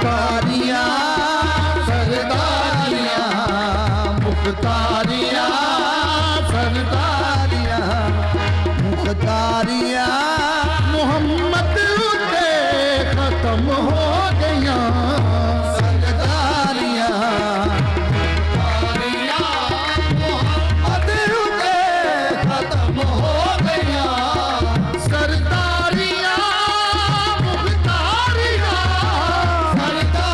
मुख्तारियां सरदारियां मुख्तारियां सरदारियां मुख्तारियां मोहम्मद उते खत्म हो गया सरदारियां मोहम्मद उते खत्म हो गया सरदारियां मुख्तारियां सरदारियां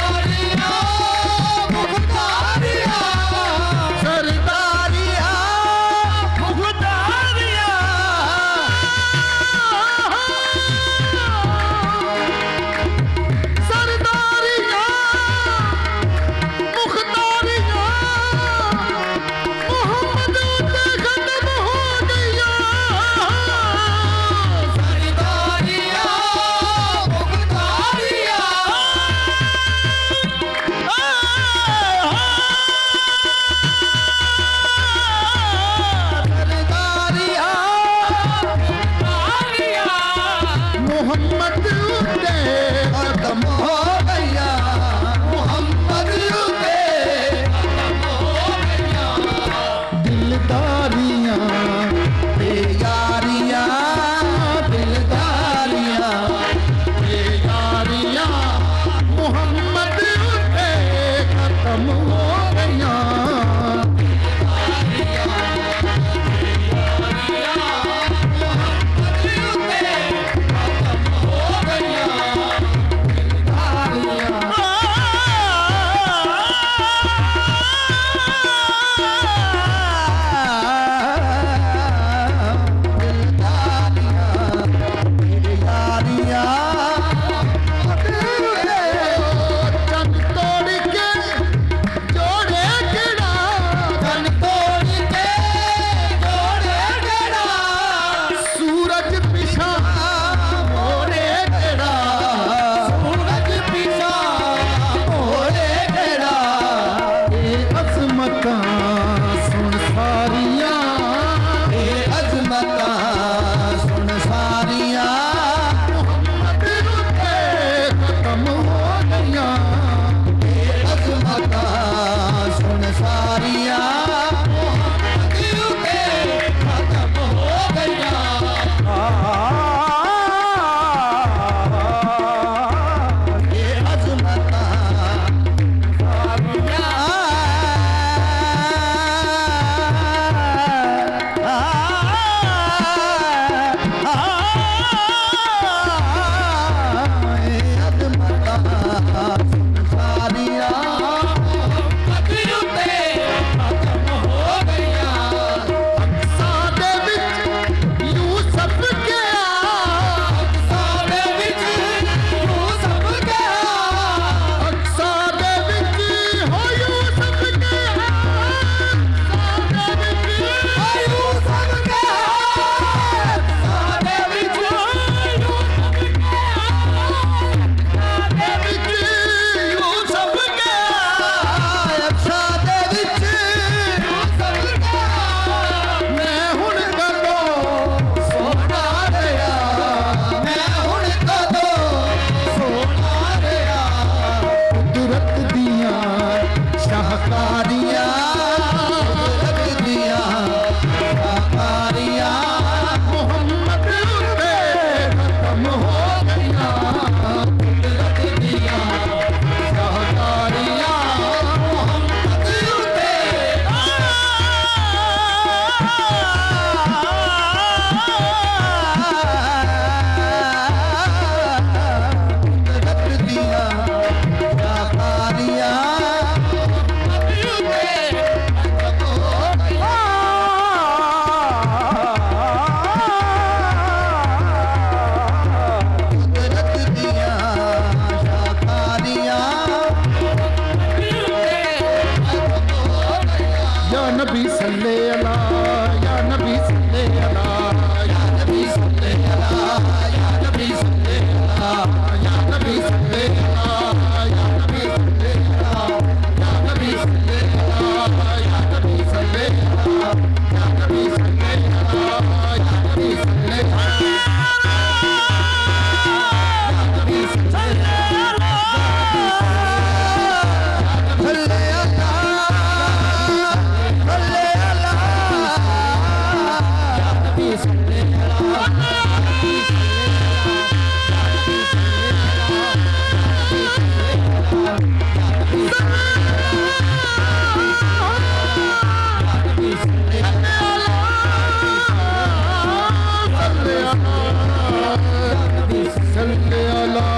सल्ले अला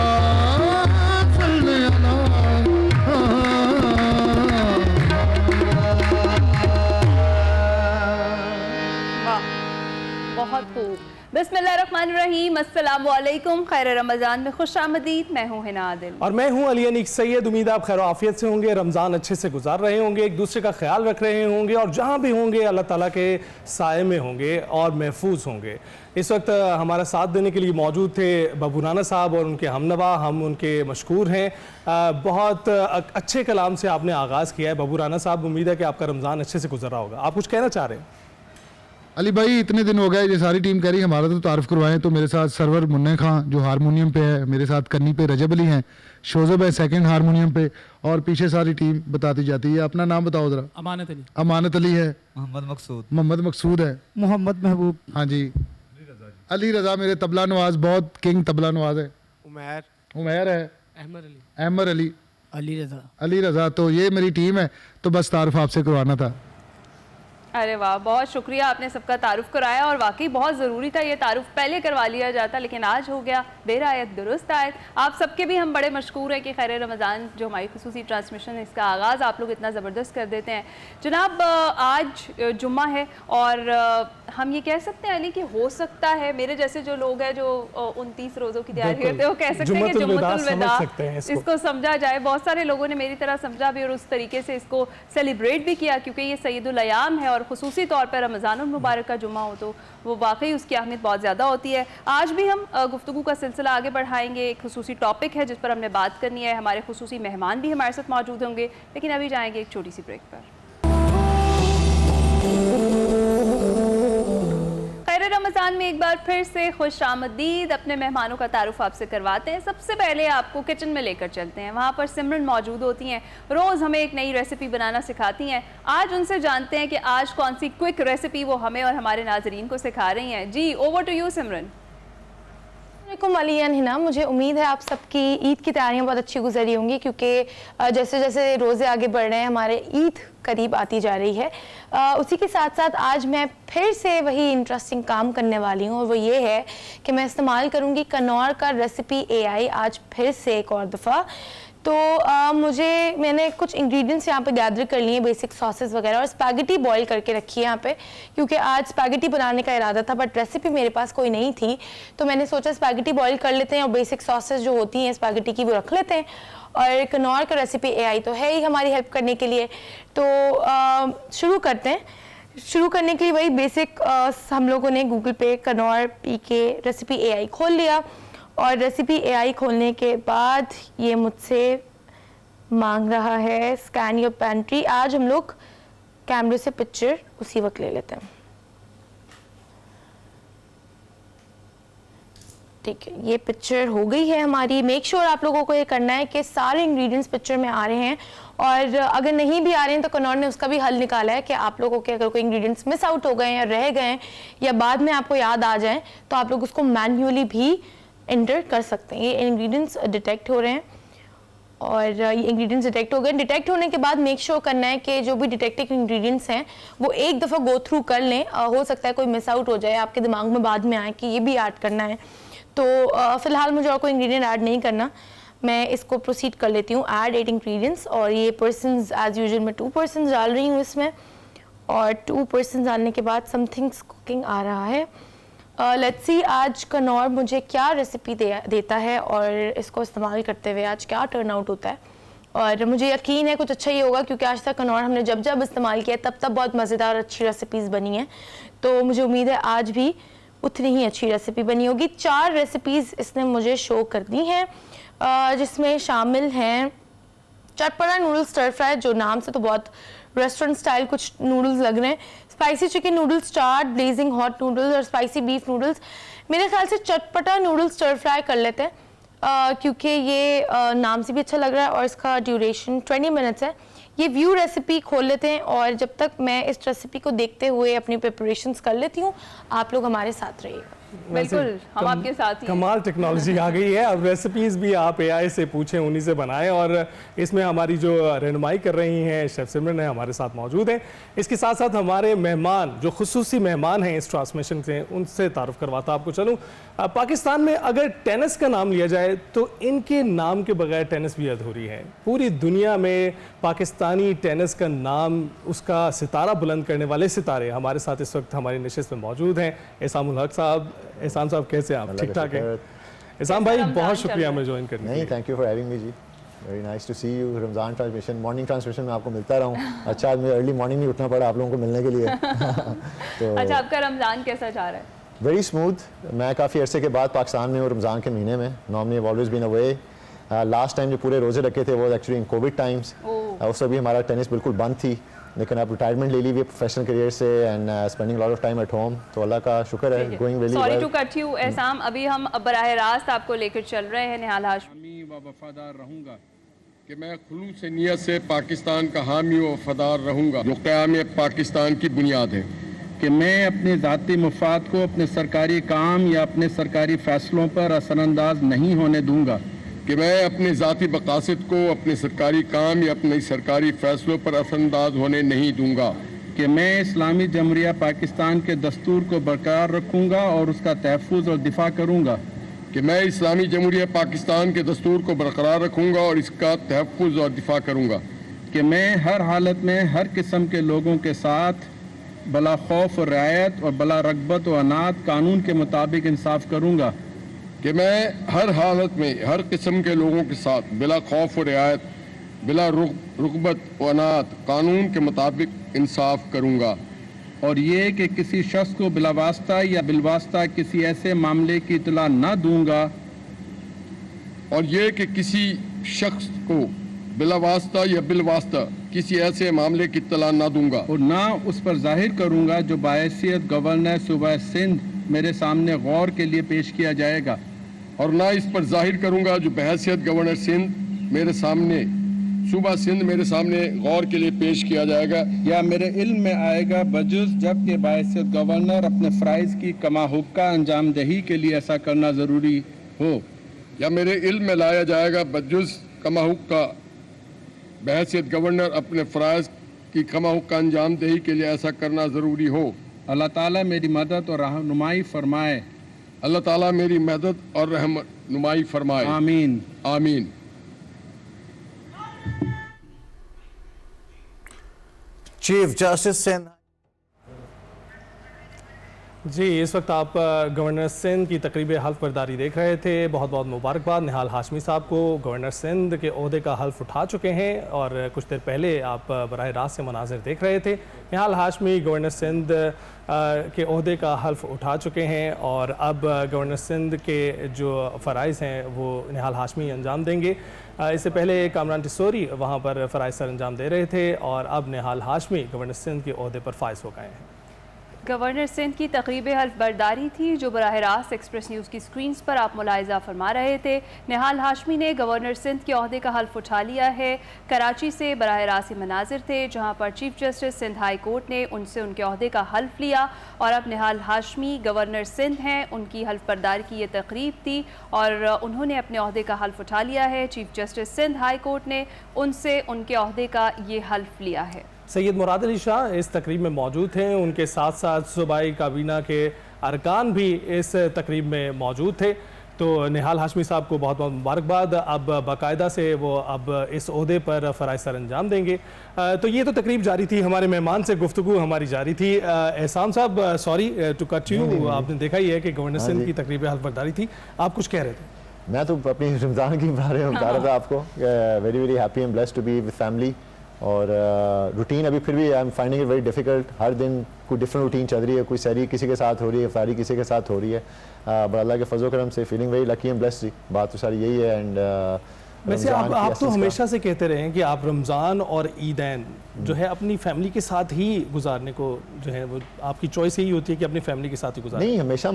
सल्ले अला। वाह, बहुत खूब। बिस्मिल्लाहिर्रहमानिर्रहीम, अस्सलामु अलैकुम, खैर रमज़ान में खुश आमदीद। मैं हूँ हिना आदिल और मैं हूँ अली अनीक सैयद। उम्मीद है आप खैर आफियत से होंगे, रमज़ान अच्छे से गुजार रहे होंगे, एक दूसरे का ख्याल रख रहे होंगे और जहाँ भी होंगे अल्लाह ताला के साए में होंगे और महफूज होंगे। इस वक्त हमारा साथ देने के लिए मौजूद थे बाबू राना साहब और उनके हमनवा, हम उनके मशकूर हैं। बहुत अच्छे कलाम से आपने आगाज़ किया है बाबू राना साहब। उम्मीद है कि आपका रमज़ान अच्छे से गुजर रहा होगा। आप कुछ कहना चाह रहे हैं? अली भाई, इतने दिन हो गए, ये सारी टीम कह रही हमारा तो तारुफ करवाएं, तो मेरे साथ सरवर मुन्ना खान जो हारमोनियम पे है, मेरे साथ कन्नी पे रजब अली हैं, शोजब है सेकंड हारमोनियम पे, और पीछे सारी टीम बताती जाती है। अपना नाम बताओ जरा। अमानत अली। अमानत अली है, मोहम्मद मकसूद है, मोहम्मद महबूब। हाँ जी, अली रजा मेरे तबला नवाज, बहुत किंग तबला नवाज है। उमैर है, अहमद अली, अली रजा। तो ये मेरी टीम है, तो बस तारुफ आपसे करवाना था। अरे वाह, बहुत शुक्रिया, आपने सबका तारुफ कराया और वाकई बहुत ज़रूरी था ये तारुफ पहले करवा लिया जाता, लेकिन आज हो गया। देर आयत दुरुस्त आयत। आप सबके भी हम बड़े मशकूर हैं कि खैर रमज़ान जो हमारी खुसूसी ट्रांसमिशन है, इसका आगाज़ आप लोग इतना ज़बरदस्त कर देते हैं। जनाब, आज जुम्मा है और हम ये कह सकते हैं अली कि हो सकता है मेरे जैसे जो लोग हैं जो 29 रोज़ों की तैयारी करते हैं, वो कह सकते हैं कि जुम्मतुल विदा इसको समझा जाए। बहुत सारे लोगों ने मेरी तरह समझा भी और उस तरीके से इसको सेलिब्रेट भी किया, क्योंकि ये सैयदुल अयाम है और खुसूसी तौर पर रमज़ानुल मुबारक का जुम्मा हो तो वो वाकई उसकी अहमियत बहुत ज़्यादा होती है। आज भी हम गुफ्तगू का सिलसिला आगे बढ़ाएंगे। एक खुसूसी टॉपिक है जिस पर हमने बात करनी है। हमारे खुसूसी मेहमान भी हमारे साथ मौजूद होंगे, लेकिन अभी जाएंगे एक छोटी सी ब्रेक पर। खैर रमज़ान में एक बार फिर से खुश आमदीद। अपने मेहमानों का तारुफ आपसे करवाते हैं। सबसे पहले आपको किचन में लेकर चलते हैं। वहाँ पर सिमरन मौजूद होती हैं, रोज़ हमें एक नई रेसिपी बनाना सिखाती हैं। आज उनसे जानते हैं कि आज कौन सी क्विक रेसिपी वो हमें और हमारे नाजरीन को सिखा रही हैं। जी, ओवर टू यू सिमरन। वालेकुम अली एंड हिना, मुझे उम्मीद है आप सबकी ईद की तैयारियां बहुत अच्छी गुजरी होंगी, क्योंकि जैसे जैसे रोज़े आगे बढ़ रहे हैं हमारे ईद करीब आती जा रही है। उसी के साथ साथ आज मैं फिर से वही इंटरेस्टिंग काम करने वाली हूँ और वो ये है कि मैं इस्तेमाल करूँगी कनौर का रेसिपी AI आज फिर से एक और दफ़ा। तो मैंने कुछ इंग्रेडिएंट्स यहाँ पे गैदर कर लिए, बेसिक सॉसेस वगैरह, और स्पैगेटी बॉईल करके रखी है यहाँ पे, क्योंकि आज स्पैगेटी बनाने का इरादा था बट रेसिपी मेरे पास कोई नहीं थी। तो मैंने सोचा स्पैगेटी बॉईल कर लेते हैं और बेसिक सॉसेस जो होती हैं स्पैगेटी की वो रख लेते हैं। और कनौर का रेसिपी AI तो है ही हमारी हेल्प करने के लिए। तो शुरू करते हैं। शुरू करने के लिए वही बेसिक हम लोगों ने गूगल पे कनौर PK रेसिपी AI खोल लिया, और रेसिपी AI खोलने के बाद ये मुझसे मांग रहा है स्कैन योर पेंट्री। आज हम लोग कैमरे से पिक्चर उसी वक्त ले लेते हैं। ठीक है, ये पिक्चर हो गई है हमारी। मेक श्योर आप लोगों को ये करना है कि सारे इंग्रेडिएंट्स पिक्चर में आ रहे हैं, और अगर नहीं भी आ रहे हैं तो कनौर ने उसका भी हल निकाला है कि आप लोगों के अगर कोई इंग्रेडिएंट्स मिस आउट हो गए या रह गए या बाद में आपको याद आ जाए तो आप लोग उसको मैन्युअली भी एंटर कर सकते हैं। ये इंग्रेडिएंट्स डिटेक्ट हो रहे हैं और ये इंग्रेडिएंट्स डिटेक्ट हो गए। डिटेक्ट होने के बाद मेक श्योर करना है कि जो भी डिटेक्टेड इंग्रेडिएंट्स हैं वो एक दफ़ा गो थ्रू कर लें। हो सकता है कोई मिस आउट हो जाए, आपके दिमाग में बाद में आए कि ये भी ऐड करना है। तो फ़िलहाल मुझे और कोई इंग्रेडिएंट ऐड नहीं करना, मैं इसको प्रोसीड कर लेती हूँ ऐड 8 इंग्रेडिएंट्स। और ये पर्सन्स एज़ यूजुअल मैं 2 पर्सन्स डाल रही हूँ इसमें, और 2 पर्सन्स डालने के बाद समथिंग्स कुकिंग आ रहा है। लेट्स सी आज कनौर मुझे क्या रेसिपी देता है और इसको इस्तेमाल करते हुए आज क्या टर्न आउट होता है। और मुझे यकीन है कुछ अच्छा ही होगा, क्योंकि आज तक कनौर हमने जब जब इस्तेमाल किया तब बहुत मज़ेदार अच्छी रेसिपीज़ बनी हैं। तो मुझे उम्मीद है आज भी उतनी ही अच्छी रेसिपी बनी होगी। 4 रेसिपीज़ इसने मुझे शो कर दी हैं, जिसमें शामिल हैं चटपटा नूडल्स स्टर फ्राई, जो नाम से तो बहुत रेस्टोरेंट स्टाइल कुछ नूडल्स लग रहे हैं, स्पाइसी चिकन नूडल्स चाट, ब्लेजिंग हॉट नूडल्स और स्पाइसी बीफ नूडल्स। मेरे ख्याल से चटपटा नूडल्स स्टर फ्राई कर लेते हैं, क्योंकि ये नाम से भी अच्छा लग रहा है और इसका ड्यूरेशन 20 मिनट्स है। ये व्यू रेसिपी खोल लेते हैं और जब तक मैं इस रेसिपी को देखते हुए अपनी प्रिपरेशंस कर लेती हूँ, आप लोग हमारे साथ रहिएगा। बिल्कुल, हम आपके साथ ही हैं। कमाल टेक्नोलॉजी आ गई है। अब रेसिपीज़ भी आप एआई से पूछें, उन्हीं से बनाएं। और इसमें हमारी जो रहनुमाई कर रही हैं शेफ सिमरन है, हमारे साथ मौजूद हैं। इसके साथ साथ हमारे मेहमान जो खुसूसी मेहमान हैं इस ट्रांसमिशन से, उनसे तारुफ करवाता आपको चलूँ। पाकिस्तान में अगर टेनिस का नाम लिया जाए तो इनके नाम के बगैर टेनिस भी अधूरी है। पूरी दुनिया में पाकिस्तानी टेनिस का नाम, उसका सितारा बुलंद करने वाले सितारे हमारे साथ इस वक्त हमारी नशिस्त में मौजूद हैं। एहसान हक साहब, एहसान साहब कैसे हैं आप? ठीक ठाक हैं? एहसान भाई बहुत शुक्रिया हमें ज्वाइन करने के लिए। नहीं, thank you for having me ji, very nice to see you. Ramzan transmission, morning transmission में आपको मिलता रहूँ। अच्छा, आज मुझे अर्ली मॉर्निंग नहीं उठना पड़ा आप लोगों को मिलने के लिए। तो अच्छा, आपका रमज़ान कैसा जा रहा है? Very smooth. मैं काफ़ी अरसे के बाद पाकिस्तान में हूँ रमज़ान के महीने में। Normally I always been away. Last time जो पूरे रोज़े रखे थे वो एक्चुअली इन कोविड टाइम्स, उस वक्त भी हमारा टेनिस बिल्कुल बंद थी, लेकिन अब रिटायरमेंट ले ली हुई प्रोफेशनल करियर से and spending lot of time at home. तो अल्लाह का शुक्र है, going very well. Sorry to cut you Ehsan, अभी हम बराह रास्त आपको लेकर चल रहे हैं निहाल हाशमी। व वफादार रहूँगा कि मैं खुलूस नियत से पाकिस्तान का हामी व वफादार रहूँगा जो क़याम पाकिस्तान की बुनियाद है। कि मैं अपने ज़ाती मफाद को अपने सरकारी काम या अपने सरकारी फ़ैसलों पर असरअंदाज नहीं होने दूंगा। कि मैं अपने ज़ाती मकासद को अपने सरकारी काम या अपने सरकारी फ़ैसलों पर असरअंदाज होने नहीं दूंगा। कि मैं इस्लामी जमहूरिया पाकिस्तान के दस्तूर को बरकरार रखूँगा और उसका तहफ़्फ़ुज़ और दिफा करूँगा। कि मैं इस्लामी जमहूरिया पाकिस्तान के दस्तूर को बरकरार रखूँगा और इसका तहफ़्फ़ुज़ और दिफा करूँगा। कि मैं हर हालत में हर किस्म के लोगों के साथ बला खौफ और रियायत और बला रगबत व अनात कानून के मुताबिक इंसाफ करूँगा। कि मैं हर हालत में हर किस्म के लोगों के साथ बिला खौफ और रियायत, बिला रुगबत व अनात कानून के मुताबिक इंसाफ करूँगा। और ये कि किसी शख्स को बिलावास्ता या बिलवास्ता किसी ऐसे मामले की इतला न दूंगा। और ये कि किसी शख्स को बिलावास्ता या बिलवास्ता किसी ऐसे मामले की इत्तला ना दूंगा। और ना उस पर जाहिर करूंगा जो बायसियत गवर्नर सूबा सिंध मेरे सामने गौर के लिए पेश किया जाएगा। और ना इस पर जाहिर करूंगा जो बहैसियत गवर्नर सिंध मेरे सामने सूबा सिंध मेरे सामने गौर के लिए पेश किया जाएगा या मेरे इल्म में आएगा बजुज़ जबकि बायसियत गवर्नर अपने फ़राइज़ की कमा हुक्का अंजाम दही के लिए ऐसा करना ज़रूरी हो। या मेरे इल्म में लाया जाएगा बजुज़ कमा हुक्का बहैसियत गवर्नर अपने फ़राइज़ की कमा हुक्का अंजाम दही के लिए ऐसा करना ज़रूरी हो। अल्लाह ताला मेरी मदद और रहनुमाई फरमाए। अल्लाह ताला मेरी मदद और रहनुमाई फरमाए। आमीन आमीन। चीफ जस्टिस सिंध जी, इस वक्त आप गवर्नर सिंध की तकरीब हल्फ बर्दारी देख रहे थे। बहुत बहुत मुबारकबाद निहाल हाशमी साहब को, गवर्नर सिंध के ओहदे का हल्फ उठा चुके हैं और कुछ देर पहले आप बराह रास्त से मनाजिर देख रहे थे। निहाल हाशमी गवर्नर सिंध के ओहदे का हल्फ उठा चुके हैं और अब गवर्नर सिंध के जो फ़राइज़ हैं वो निहाल हाशमी अंजाम देंगे। इससे पहले कामरान टिसोरी वहाँ पर फ़राइज़ सर अंजाम दे रहे थे और अब निहाल हाशमी गवर्नर सिंध के ओहदे पर फाइज हो गए हैं। गवर्नर सिंध की तकरीब हल्फ बर्दारी थी जो बराह रास्त एक्सप्रेस न्यूज़ की स्क्रीन्स पर आप मुलाहिज़ा फरमा रहे थे। निहाल हाशमी ने गवर्नर सिंध के ओहदे का हल्फ उठा लिया है। कराची से बराह रास्त मनाजिर थे जहाँ पर chief justice Sindh high court ने उनसे उनके ओहदे का हल्फ लिया और अब निहाल हाशमी गवर्नर सिंध हैं। उनकी हल्फ बर्दारी की ये तकरीब थी और उन्होंने अपने ओहदे का हल्फ उठा लिया है। Chief justice Sindh high court ने उनसे उनके ओहदे का ये हल्फ लिया है। सैयद मुराद अली शाह इस तकरीब में मौजूद हैं। उनके साथ साथ सूबाई काबीना के अरकान भी इस तकरीब में मौजूद थे। तो निहाल हाशमी साहब को बहुत बहुत मुबारकबाद। अब बाकायदा से वो अब इस ओहदे पर फ़राइज़ सर अंजाम देंगे। तो ये तो तकरीब जारी थी, हमारे मेहमान से गुफ्तगू हमारी जारी थी। एहसान साहब, सॉरी टू कट यू, आपने देखा ही है कि गवर्नर सिंध की तकरीब हल्फ बर्दारी थी, आप कुछ कह रहे थे? मैं तो अपनी रमज़ान की बारे में बता रहा था आपको। Very very happy and blessed to be with family. और रूटीन अभी फिर भी I am finding it very difficult. हर दिन कोई डिफरेंट रूटीन चल रही है, कोई सहरी किसी के साथ हो रही है, इफ्तारी किसी के साथ हो रही है। बट अल्लाह के फजल करम से feeling very lucky and blessed जी। बात तो सारी यही है। एंड वैसे आप तो हमेशा से कहते रहे हैं कि आप रमज़ान और ईदैन जो है अपनी फैमिली के साथ ही गुजारने को जो है वो आपकी चॉइस यही होती है कि अपनी फैमिली के साथ ही गुजारें। नहीं, हमेशा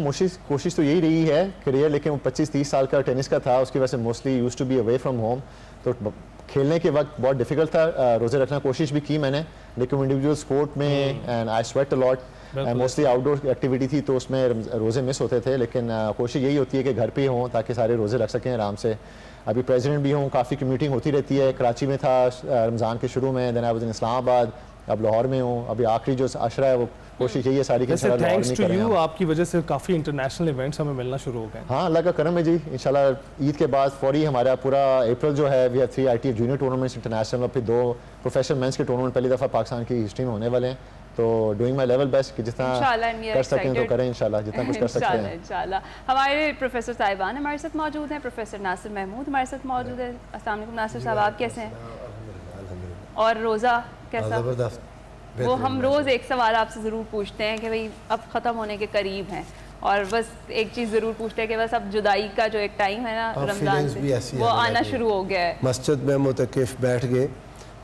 कोशिश तो यही रही है करियर, लेकिन वो 25-30 साल का टेनिस का था, उसकी वजह से mostly used to be away from home. तो खेलने के वक्त बहुत डिफिकल्ट था, रोज़े रखना कोशिश भी की मैंने, लेकिन इंडिविजुअल स्पोर्ट में and I sweat a lot. Mostly outdoor activity थी तो उसमें रोज़े मिस होते थे, लेकिन कोशिश यही होती है कि घर पे ही हों ताकि सारे रोज़े रख सकें आराम से। अभी प्रेसिडेंट भी हूँ, काफ़ी मीटिंग होती रहती है, कराची में था रमज़ान के शुरू में, then I was in Islamabad, अब लाहौर में हूँ। अभी आखिरी जो अशरा है वो कोशिश यही है सारी की सारी थैंक्स टू यू, आपकी वजह से काफ़ी इंटरनेशनल इवेंट्स हमें मिलना शुरू हो गए। हाँ, अल्लाह का करम है जी। इंशाल्लाह ईद के बाद फौरी हमारा पूरा अप्रैल जो है, we have 3 ITF junior tournaments international और फिर 2 प्रोफेशनल मेंस के टूर्नामेंट पहली दफ़ा पाकिस्तान की हिस्ट्री में होने वाले हैं। तो डूइंग माई लेवल बेस्ट कि जितना कर सकें तो करें इंशाल्लाह, जितना कुछ कर सकते हैं इंशाल्लाह। हमारे प्रोफेसर साहिबान हमारे साथ मौजूद हैं, प्रोफेसर नासिर महमूद हमारे साथ मौजूद है। अस्सलाम वालेकुम नासिर साहब, आप कैसे हैं? और रोज़ा कैसा? वो हम रोज़ एक सवाल आपसे ज़रूर पूछते हैं कि भाई अब ख़त्म होने के करीब हैं, और बस एक चीज़ ज़रूर पूछते हैं कि बस अब जुदाई का जो एक टाइम है ना रमज़ान से, वो आना शुरू हो गया है। मस्जिद में मुतकिफ़ बैठ गए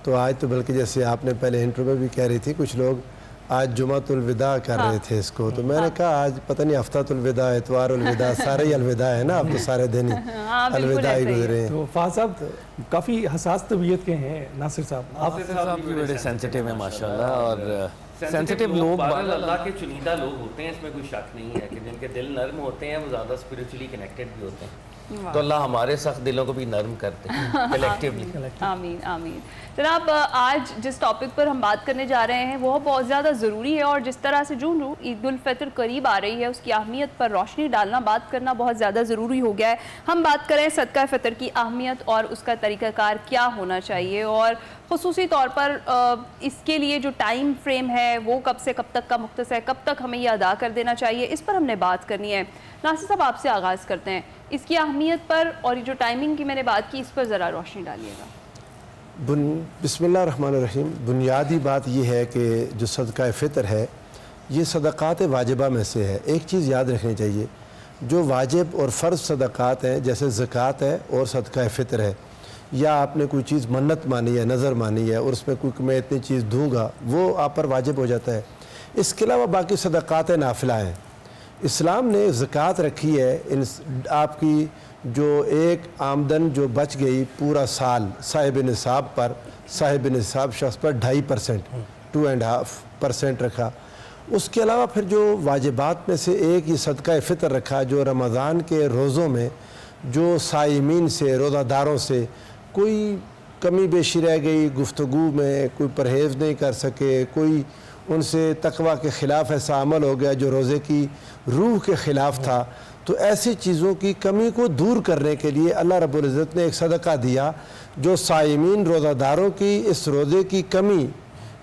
तो आज तो बल्कि जैसे आपने पहले इंट्रो में भी कह रही थी, कुछ लोग आज जुमातुल विदा कर रहे थे इसको, तो मैंने कहा आज पता नहीं हफ्तातुल विदा, इतवारुल विदा, सारे ही अलविदा है ना, अब तो सारे दिन ही अलविदा ही गुजरे हैं। तो फाज साहब काफ़ी हसास तबीयत के हैं नासिर साहब, आप भी बड़े सेंसिटिव हैं माशाल्लाह, और सेंसिटिव लोग अल्लाह के चुनिंदा लोग होते हैं, इसमें कोई शक नहीं है कि जिनके दिल नर्म होते हैं वो ज़्यादा स्पिरिचुअली कनेक्टेड भी होते हैं। तो अल्लाह हमारे सख्त दिलों को भी नर्म करते हैं कलेक्टिवली। आमीन आमीन। जनाब, आज जिस टॉपिक पर हम बात करने जा रहे हैं वो बहुत ज़्यादा ज़रूरी है, और जिस तरह से जो ईद उल फितर करीब आ रही है उसकी अहमियत पर रोशनी डालना, बात करना बहुत ज़्यादा ज़रूरी हो गया है। हम बात करें सदका फ़ितर की अहमियत और उसका तरीक़ाकार क्या होना चाहिए, और ख़ुसूसी तौर पर इसके लिए जो टाइम फ्रेम है वो कब से कब तक का मुख्तस है, कब तक हमें ये अदा कर देना चाहिए, इस पर हमने बात करनी है। नासिर साहब, आपसे आगाज़ करते हैं इसकी अहमियत पर, और ये जो टाइमिंग की मैंने बात की इस पर ज़रा रोशनी डालिएगा। बिस्मिल्लाहिर्रहमानिर्रहीम। बुनियादी बात यह है कि जो सदका फ़ितर है ये सदक़ात वाजिबा में से है। एक चीज़ याद रखनी चाहिए, जो वाजिब और फ़र्ज़ सदक़ात हैं जैसे ज़कात है और सदका फ़ितर है, या आपने कोई चीज़ मन्नत मानी है, नज़र मानी है और उसमें कोई मैं इतनी चीज़ दूँगा, वो आप पर वाजिब हो जाता है। इसके अलावा बाकी सदक़ात नाफिला हैं। इस्लाम ने ज़कात रखी है इन आपकी जो एक आमदन जो बच गई पूरा साल साहिब निसाब पर, साहिब निसाब शख्स पर 2.5% 2.5% रखा। उसके अलावा फिर जो वाजिबात में से एक ये सदका फ़ितर रखा, जो रमज़ान के रोज़ों में जो साइमीन से, रोज़ादारों से कोई कमी बेशी रह गई, गुफ्तगू में कोई परहेज़ नहीं कर सके, कोई उनसे तकवा के ख़िलाफ़ ऐसा अमल हो गया जो रोज़े की रूह के ख़िलाफ़ था, तो ऐसी चीज़ों की कमी को दूर करने के लिए अल्लाह रब्बुल इज़्ज़त ने एक सदका दिया जो साइमीन रोज़ादारों की इस रोज़े की कमी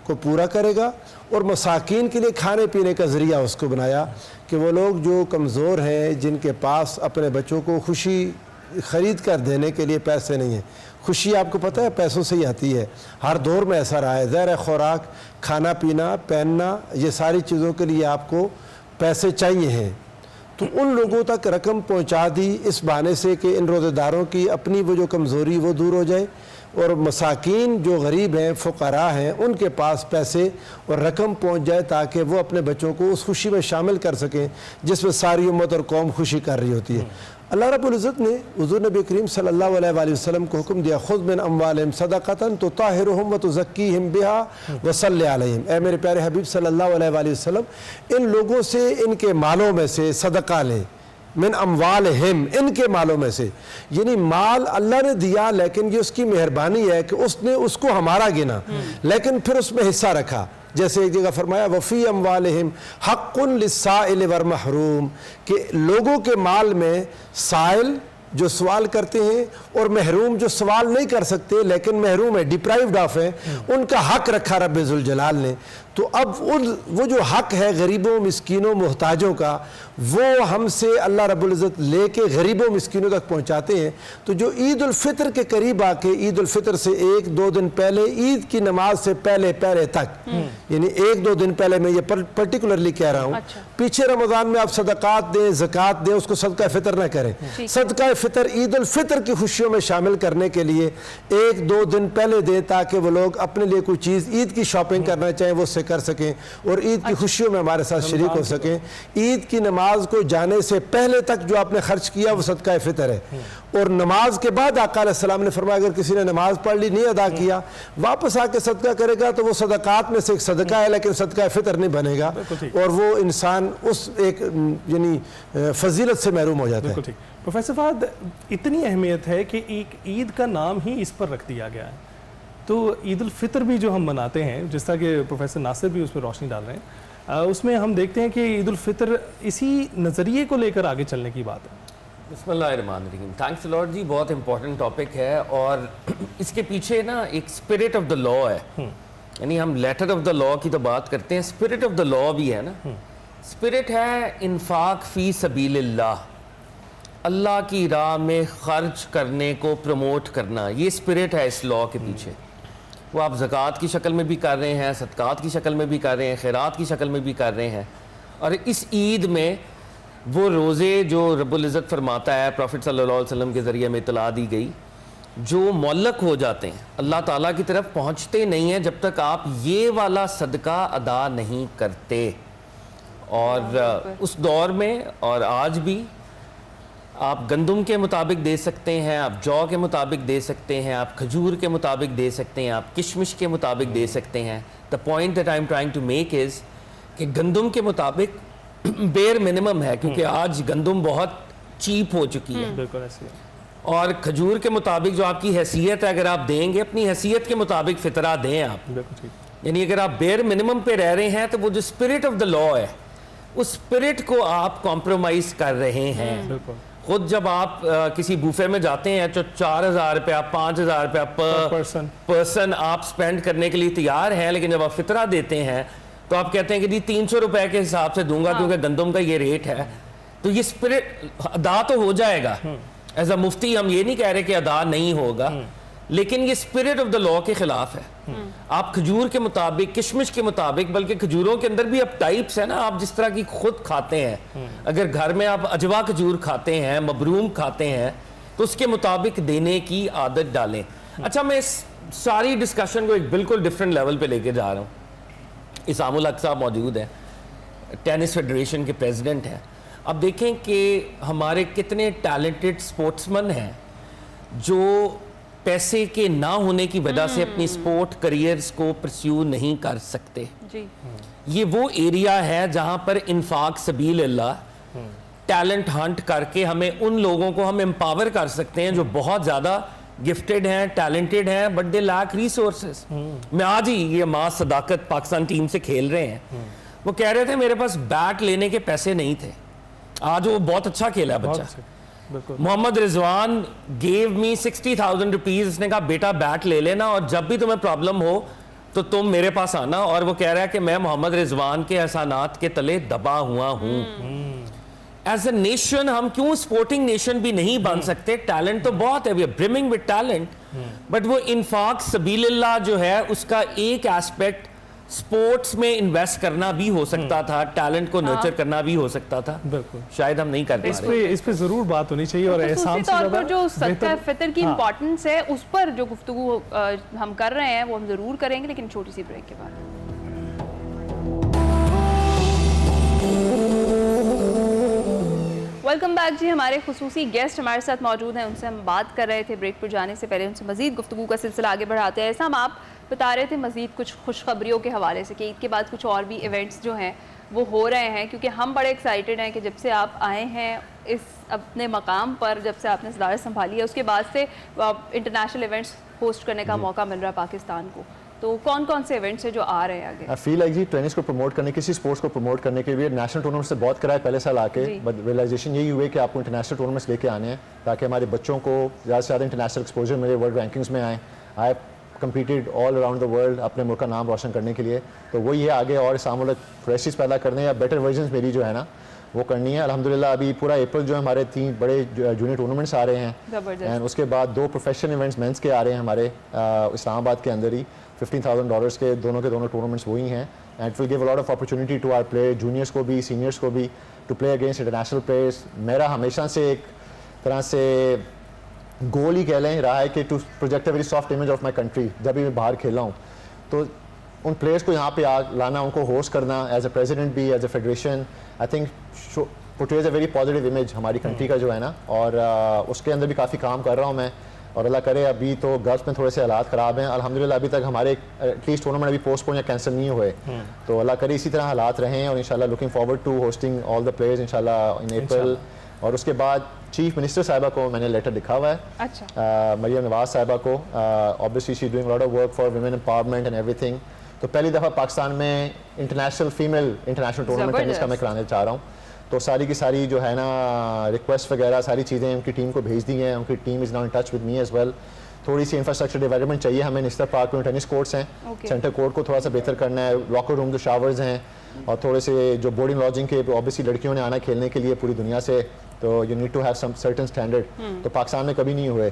को पूरा करेगा, और मसाकीन के लिए खाने पीने का ज़रिया उसको बनाया कि वो लोग जो कमज़ोर हैं, जिनके पास अपने बच्चों को खुशी ख़रीद कर देने के लिए पैसे नहीं हैं। खुशी आपको पता है पैसों से ही आती है, हर दौर में ऐसा रहा है। ज़ाहिर है खुराक, खाना पीना, पहनना, ये सारी चीज़ों के लिए आपको पैसे चाहिए हैं, तो उन लोगों तक रकम पहुंचा दी इस बहाने से कि इन रोज़ेदारों की अपनी वो जो कमज़ोरी वो दूर हो जाए, और मसाकीन जो गरीब हैं, फ़ुक़रा हैं, उनके पास पैसे और रकम पहुंच जाए ताकि वो अपने बच्चों को उस खुशी में शामिल कर सकें जिसमें सारी उम्मत और कौम खुशी कर रही होती है। अल्लाह रब्बुल इज़्ज़त ने हुज़ूर नबी करीम सल्लल्लाहु अलैहि वसल्लम को हुक्म दिया, खुज़ मिन अम्वालिहिम सदक़तन तुताहिरुहुम व तुज़क्कीहिम बिहा व सल्लि अलैहिम। ए मेरे प्यारे हबीब सल्लल्लाहु अलैहि वसल्लम, इन लोगों से इनके मालों में से सदका लें, मिन अम्वालिहिम, इनके मालों में से, यानी माल अल्लाह ने दिया लेकिन ये उसकी मेहरबानी है कि उसने उसको हमारा गिना लेकिन फिर उसमें हिस्सा रखा। जैसे एक जगह फरमाया वफ़ी अम्वालिहिम हक़्क़ुन लिस्साइल वर महरूम, कि लोगों के माल में साइल जो सवाल करते हैं और महरूम जो सवाल नहीं कर सकते लेकिन महरूम है, डिप्राइव्ड ऑफ है, उनका हक रखा रब्बे ज़ुल जलाल ने। तो अब वो जो हक है गरीबों, मिस्कीनों, मोहताजों का, वो हमसे अल्लाह रब्बुल इज़्ज़त लेके गरीबों, मिस्कीनों तक पहुंचाते हैं। तो जो ईद उल फितर के करीब आके, ईद उल फितर से 1-2 दिन पहले, ईद की नमाज से पहले तक, यानी 1-2 दिन पहले, मैं ये पर्टिकुलरली कह रहा हूँ, पीछे रमज़ान में आप सदक़ात दें, ज़कात दें, उसको सदका फ़ितर ना करें। सदका फ़ितर ईद उल फितर की खुशियों में शामिल करने के लिए 1-2 दिन पहले दें, ताकि वो लोग अपने लिए कोई चीज़ ईद की शॉपिंग करना चाहें वो उससे कर सकें और ईद की खुशियों में हमारे साथ शरीक हो सकें। ईद की नमाज को जाने से पहले तक जो आपने खर्च किया वो सदका फ़ितर है, और नमाज के बाद आका अलैहिस्सलाम ने फरमाया अगर किसी ने नमाज पढ़ ली, नहीं अदा किया, वापस आके सदका करेगा तो वो सदकात में से एक सदका है, लेकिन सदका फ़ितर नहीं बनेगा और वो इंसान उस एक यानी फजीलत से महरूम हो जाता है। प्रोफेसर फहद, इतनी अहमियत है कि एक ईद का नाम ही इस पर रख दिया गया है। तो ईद उल फितर भी जो हम मनाते हैं, जिस तरह के प्रोफेसर नासिर भी उस पर रोशनी डाल रहे हैं, उसमें हम देखते हैं कि ईद उल फितर इसी नज़रिए को लेकर आगे चलने की बात है। बिस्मिल्लाहिर्रहमानिर्रहीम। थैंक्स लॉर्ड जी, बहुत इंपॉर्टेंट टॉपिक है और इसके पीछे ना एक स्पिरिट ऑफ द लॉ है, यानी हम लेटर ऑफ द लॉ की तो बात करते हैं, स्पिरिट ऑफ द लॉ भी है ना। स्पिरिट है इन्फाक फ़ी सबीलिल्लाह, अल्लाह की राह में ख़र्च करने को प्रमोट करना, ये स्पिरिट है इस लॉ के पीछे। वो आप ज़कात की शक्ल में भी कर रहे हैं, सदक़ात की शक्ल में भी कर रहे हैं, खैरात की शक्ल में भी कर रहे हैं। और इस ईद में वो रोज़े जो रब्बुल इज़्ज़त फरमाता है, प्रॉफिट सल्लल्लाहु अलैहि वसल्लम के ज़रिए में इतला दी गई, जो मौलक हो जाते हैं, अल्लाह ताला की तरफ पहुँचते नहीं हैं जब तक आप ये वाला सदका अदा नहीं करते। और उस दौर में और आज भी आप गंदम के मुताबिक दे सकते हैं, आप जौ के मुताबिक दे सकते हैं, आप खजूर के मुताबिक दे सकते हैं, आप किशमिश के मुताबिक दे सकते हैं। The point that I am trying to make is कि गंदम के मुताबिक बेयर मिनिमम है, क्योंकि आज गंदम बहुत चीप हो चुकी है। और खजूर के मुताबिक जो आपकी हैसियत है, अगर आप देंगे अपनी हैसियत के मुताबिक फितरा दें आप, यानी अगर आप बेयर मिनिमम पे रह रहे हैं तो वो जो स्पिरिट ऑफ द लॉ है उस स्पिरिट को आप कॉम्प्रोमाइज़ कर रहे हैं। खुद जब आप किसी बूफे में जाते हैं तो 4,000 रुपया 5,000 रुपया पर पर्सन आप स्पेंड करने के लिए तैयार हैं, लेकिन जब आप फितरा देते हैं तो आप कहते हैं कि जी 300 रुपए के हिसाब से दूंगा क्योंकि गंदम का ये रेट है। तो ये स्पिरिट अदा तो हो जाएगा, एज अ मुफ्ती हम ये नहीं कह रहे कि अदा नहीं होगा, लेकिन ये स्पिरिट ऑफ द लॉ के खिलाफ है। आप खजूर के मुताबिक, किशमिश के मुताबिक, बल्कि खजूरों के अंदर भी अब टाइप्स है ना, आप जिस तरह की खुद खाते हैं, अगर घर में आप अजवा खजूर खाते हैं, मबरूम खाते हैं, तो उसके मुताबिक देने की आदत डालें। अच्छा, मैं इस सारी डिस्कशन को एक बिल्कुल डिफरेंट लेवल पे लेके जा रहा हूँ। इसामुल हक साहब मौजूद हैं, टेनिस फेडरेशन के प्रेसिडेंट हैं। अब देखें कि हमारे कितने टैलेंटेड स्पोर्ट्समैन हैं जो पैसे के ना होने की वजह से अपनी स्पोर्ट करियर्स को परस्यू नहीं कर सकते जी। ये वो एरिया है जहां पर इन्फाक सबील अल्लाह, टैलेंट हंट करके हमें उन लोगों को हम एम्पावर कर सकते हैं जो बहुत ज़्यादा गिफ्टेड हैं, टैलेंटेड हैं, बट दे लैक रिसोर्सेज। मैं आज ही ये माँ सदाकत पाकिस्तान टीम से खेल रहे हैं, वो कह रहे थे मेरे पास बैट लेने के पैसे नहीं थे। आज वो बहुत अच्छा खेला है बच्चा। Mohammad Rizwan gave me 60,000 rupees, उसने कहा बेटा बैट ले लेना और जब भी तुम्हें प्रॉब्लम हो तो तुम मेरे पास आना। और वो कह रहा है कि मैं मोहम्मद रिजवान के एहसानात के तले दबा हुआ हूँ। एज ए नेशन हम क्यों स्पोर्टिंग नेशन भी नहीं बन सकते? टैलेंट तो बहुत है, we are brimming with talent, but वो इन्फाक सबीलिल्लाह जो है उसका एक एस्पेक्ट स्पोर्ट्स में इन्वेस्ट करना भी हो सकता था, टैलेंट को नर्चर करना भी हो सकता था। बिल्कुल, शायद हम नहीं कर पा रहे। इस पे जरूर बात होनी चाहिए। और एहसान से तौर पर जो सदका फितर की इंपॉर्टेंस है उस पर जो गुफ्तगू हम कर रहे हैं वो हम जरूर करेंगे, लेकिन छोटी सी ब्रेक के बाद। वेलकम बैक जी। हमारे खुसूसी गेस्ट हमारे साथ मौजूद हैं, उनसे हम बात कर रहे थे ब्रेक पर जाने से पहले। उनसे मजीद गुफ्तगू का सिलसिला आगे बढ़ाते हैं। ऐसा हम आप बता रहे थे मजीद कुछ खुशखबरियों के हवाले से कि ईद के बाद कुछ और भी इवेंट्स जो हैं वो हो रहे हैं, क्योंकि हम बड़े एक्साइटेड हैं कि जब से आप आए हैं इस अपने मकाम पर, जब से आपने सदारत संभाली है, उसके बाद से इंटरनेशनल इवेंट्स होस्ट करने का मौका मिल रहा है पाकिस्तान को। तो कौन कौन से इवेंट्स हैं जो आ रहे हैं आगे? I feel like ji tennis को प्रमोट करने, किसी स्पोर्ट्स को प्रमोट करने के लिए नेशनल टूर्नामेंट से बहुत कराए पहले साल आके, बट रियलाइजेशन यही हुए कि आपको इंटरनेशनल टूर्नामेंट्स लेके आने हैं ताकि हमारे बच्चों को ज़्यादा से ज़्यादा इंटरनेशनल एक्सपोजर मिले, वर्ल्ड रैंकिंग्स में आए। I competed all around the world अपने मुल्क का नाम रोशन करने के लिए, तो वही है आगे और सामूहिक फ्रेशेस पैदा करने या बेटर वर्जन मेरी जो है ना वो करनी है। अल्हम्दुलिल्लाह अभी पूरा अप्रैल जो हमारे 3 बड़े जूनियर टूर्नामेंट्स आ रहे हैं, एंड उसके बाद 2 प्रोफेशनल इवेंट्स मेंस के आ रहे हैं हमारे इस्लामाबाद के अंदर ही। $15,000 के दोनों टूर्नामेंट्स वही हैं, and it will give a lot of opportunity to our player, juniors को भी, सीनियर्स को भी, to play against international players. मेरा हमेशा से एक तरह से गोल ही कह लें रहा है कि to project a very soft image of my country. जब भी मैं बाहर खेला हूँ तो उन प्लेयर्स को यहाँ पे लाना, उनको होस्ट करना एज ए प्रेसिडेंट भी, as a federation, I think portrays a very positive image हमारी कंट्री का जो है ना। और उसके अंदर भी काफ़ी काम कर रहा हूँ मैं, और अल्लाह करे अभी तो गल्फ में थोड़े से हालात ख़राब हैं, अल्हम्दुलिल्लाह अभी तक हमारे एटलीस्ट टूर्नामेंट अभी पोस्टपोन या कैंसिल नहीं हुए। तो अल्लाह करे इसी तरह हालात रहें, और इंशाल्लाह looking forward to hosting all the players इंशाल्लाह इन अप्रैल। और उसके बाद चीफ मिनिस्टर साहिबा को मैंने लेटर लिखा हुआ है, अच्छा मरियम नवाज साहिबा को। Obviously she doing lot of work for women empowerment and everything. तो पहली दफ़ा पाकिस्तान में international female international tournament tennis का मैं कराने चाह रहा हूँ। तो सारी की सारी जो है ना रिक्वेस्ट वगैरह सारी चीज़ें उनकी टीम को भेज दी हैं। उनकी team is now in touch with me as well. थोड़ी सी इंफ्रास्ट्रक्चर डेवलपमेंट चाहिए हमें। निस्तर पार्क में टेनिस कोर्ट्स हैं, सेंटर कोर्ट को थोड़ा सा बेहतर करना है, लॉकर रूम जो शावर्स हैं, और थोड़े से जो बोर्डिंग लॉजिंग के ऑब्वियसली लड़कियों ने आना खेलने के लिए पूरी दुनिया से, तो you need to have some certain standard. तो पाकिस्तान में कभी नहीं हुए,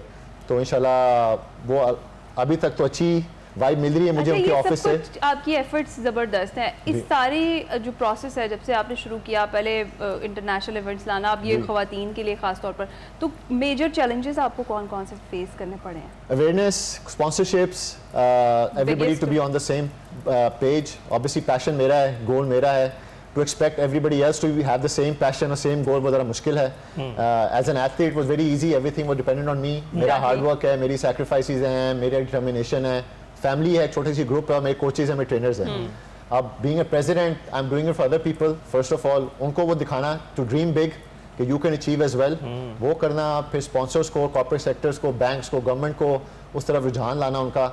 तो इंशाल्लाह वो अभी तक तो अच्छी वाइब मिल रही है मुझे उनके ऑफिस से। आपकी एफर्ट्स ज़बरदस्त हैं। इस सारी जो प्रोसेस है जब से आपने शुरू किया, पहले इंटरनेशनल इवेंट्स लाना, अब ये ख़वातीन के लिए ख़ास तौर पर, तो मेजर चैलेंजेस आपको कौन कौन से फेस करने पड़े हैं? Awareness, sponsorships, everybody to be on the same page. Obviously passion मेरा है, गोल मेरा है। To expect everybody else to have the same passion और सेम गोल वो ज़रा मुश्किल है। As an athlete was very easy, everything was dependent on me. मेरा हार्ड वर्क है, मेरी सैक्रिफाइसेस हैं, मेरी डिटर्मिनेशन है, फैमिली है, एक छोटी सी ग्रुप है, मेरे कोचेज हैं, मेरे ट्रेनर्स हैं। अब being a president I am doing it for other people first of all. उनको वो दिखाना, टू ड्रीम बिग कि you can achieve as well, वो करना। फिर स्पॉन्सर्स को, कॉर्पोरेट सेक्टर्स को, बैंक्स को, गवर्नमेंट को उस तरफ रुझान लाना उनका।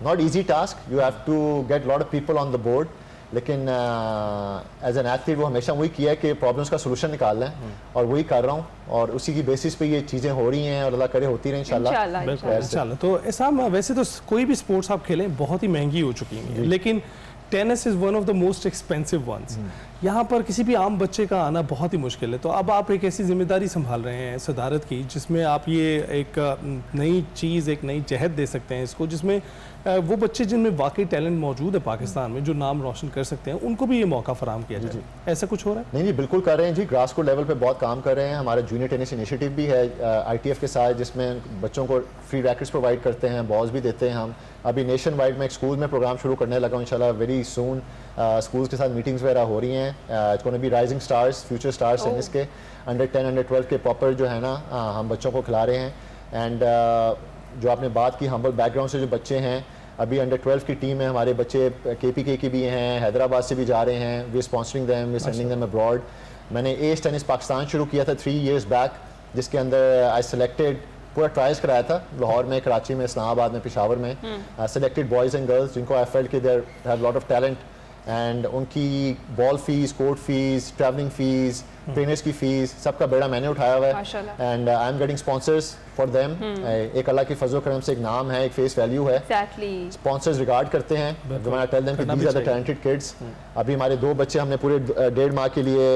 Not easy task, you have to get lot of people on the board. लेकिन एज एन एथलीट वो हमेशा वही किया है कि प्रॉब्लम्स का सोल्यूशन निकालना है, और वही कर रहा हूँ, और उसी की बेसिस पे ये चीज़ें हो रही हैं, और अल्लाह करे होती रहे इंशाल्लाह। इंशाल्लाह। तो ऐसा वैसे तो कोई भी स्पोर्ट्स आप खेलें बहुत ही महंगी हो चुकी है, लेकिन tennis is one of the most expensive ones. यहाँ पर किसी भी आम बच्चे का आना बहुत ही मुश्किल है। तो अब आप एक ऐसी जिम्मेदारी संभाल रहे हैं सदारत की, जिसमें आप ये एक नई चीज़, एक नई जहद दे सकते हैं इसको, जिसमें वो बच्चे जिनमें वाकई टैलेंट मौजूद है पाकिस्तान में, जो नाम रोशन कर सकते हैं, उनको भी ये मौका फराहम किया जाए। ऐसा कुछ हो रहा है? नहीं नहीं, बिल्कुल कर रहे हैं जी। ग्रास रूट लेवल पे बहुत काम कर रहे हैं। हमारा जूनियर टेनिस इनिशिएटिव भी है ITF के साथ, जिसमें बच्चों को फ्री रैकेट्स प्रोवाइड करते हैं, बॉल्स भी देते हैं हम। अभी नेशन वाइड में एक स्कूल में प्रोग्राम शुरू करने लगा हूं इंशाल्लाह वेरी सून। स्कूल्स के साथ मीटिंग्स वगैरह हो रही हैं। It's gonna be rising stars, future stars tennis के अंडर 10 अंडर 12 के प्रॉपर जो है ना हम बच्चों को खिला रहे हैं। एंड जो आपने बात की हम्बल बैकग्राउंड से जो बच्चे हैं, अभी अंडर 12 की टीम है हमारे बच्चे, KPK की भी हैं, हैदराबाद से भी जा रहे हैं। We sponsoring them, we sending them abroad. मैंने एज टेनिस पाकिस्तान शुरू किया था 3 years बैक, जिसके अंदर आई सेलेक्टेड, पूरा ट्रायल्स कराया था लाहौर में, कराची में, इस्लामाबाद में, पेशावर में। सेलेक्टेड बॉयज़ एंड गर्ल्स जिनको आई फेल्ट कि there have lot of talent, and उनकी ball fees, court fees, travelling fees, trainers की फीस, सबका बेड़ा मैंने उठाया हुआ है। And I am getting sponsors for them. एक अल्लाह की फजल करम से एक नाम है, एक फेस वैल्यू है। स्पॉन्सर्स रिगार्ड करते हैं, व्हेन आई टेल देम कि these are the talented kids. अभी हमारे 2 बच्चे हमने पूरे 1.5 माह के लिए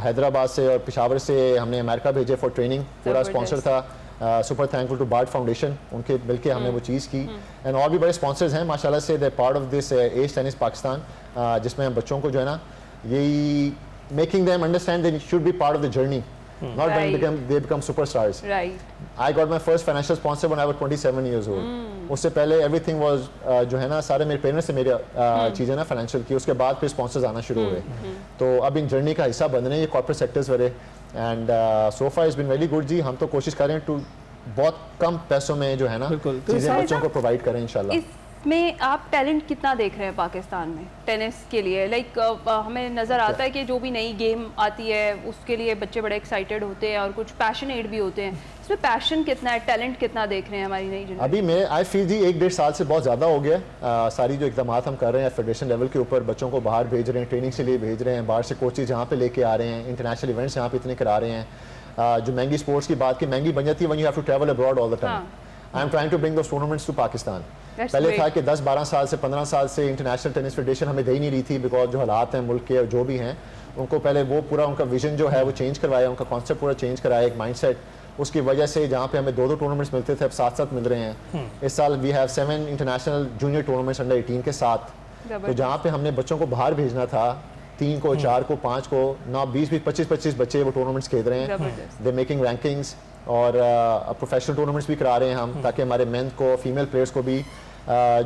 हैदराबाद से और पेशावर से हमने अमेरिका भेजे फॉर ट्रेनिंग। पूरा स्पॉन्सर था। Super thankful to Bard foundation, उनके मिलके हमने वो चीज़ की। एंड और भी बड़े स्पॉन्सर्स हैं माशाल्लाह से, they part of this age tennis Pakistan, जिसमें हम बच्चों को जो है ना यही making them understand they should be part of the journey, not when they become superstars. Right. I got my first financial sponsor when I was 27 years old. उससे पहले everything was जो है ना सारे मेरे पेरेंट्स से मेरे चीज़ें ना फाइनेंशियल की, उसके बाद फिर स्पॉन्सर्स आना शुरू हुए। तो अब इन जर्नी का हिस्सा बन रहे हैं ये कॉर्पोरेट सेक्टर्स वाले। And so far is been very good जी। हम तो कोशिश करें टू बहुत कम पैसों में जो है ना चीज़ें बच्चों को प्रोवाइड करें इंशाल्लाह। में आप टैलेंट कितना देख रहे हैं पाकिस्तान में टेनिस के लिए? लाइक हमें नज़र आता है कि जो भी नई गेम आती है उसके लिए बच्चे बड़े एक्साइटेड होते हैं और कुछ पैशनेट भी होते हैं। इसमें पैशन कितना है, टैलेंट कितना देख रहे हैं हमारी नई जनरेशन? अभी मैं आई फील जी 1-1.5 साल से बहुत ज़्यादा हो गया। सारी जो इक़दाम हम कर रहे हैं फेडरेशन लेवल के ऊपर, बच्चों को बाहर भेज रहे हैं, ट्रेनिंग से लिए भेज रहे हैं, बाहर से कोचेज यहाँ पे लेके आ रहे हैं, इंटरनेशनल इवेंट्स यहाँ पे इतने करा रहे हैं। जो महंगी स्पोर्ट्स की बात की महंगी बन जाती है when you have to travel abroad all the time. I am trying to bring those tournaments to Pakistan. पहले था कि 10-12 साल से 15 साल से इंटरनेशनल टेनिस फेडरेशन हमें दे ही नहीं रही थी, बिकॉज जो हालात हैं मुल्क के और जो भी हैं उनको पहले वो पूरा उनका विजन जो है वो चेंज करवाया, उनका कॉन्सेप्ट पूरा चेंज कराया, एक माइंडसेट। उसकी वजह से जहाँ पे हमें 2-2 टूर्नामेंट्स मिलते थे अब 7-7 मिल रहे हैं। इस साल we have 7 international junior tournaments under 18 के साथ। तो जहाँ पे हमने बच्चों को बाहर भेजना था 3 को, 4 को, 5 को, ना 20-25 बच्चे वो टूर्नामेंट्स खेल रहे हैं। दे मेकिंग रैंकिंग्स और प्रोफेशनल टूर्नामेंट्स भी करा रहे हैं हम, ताकि हमारे मेन को, फीमेल प्लेयर्स को भी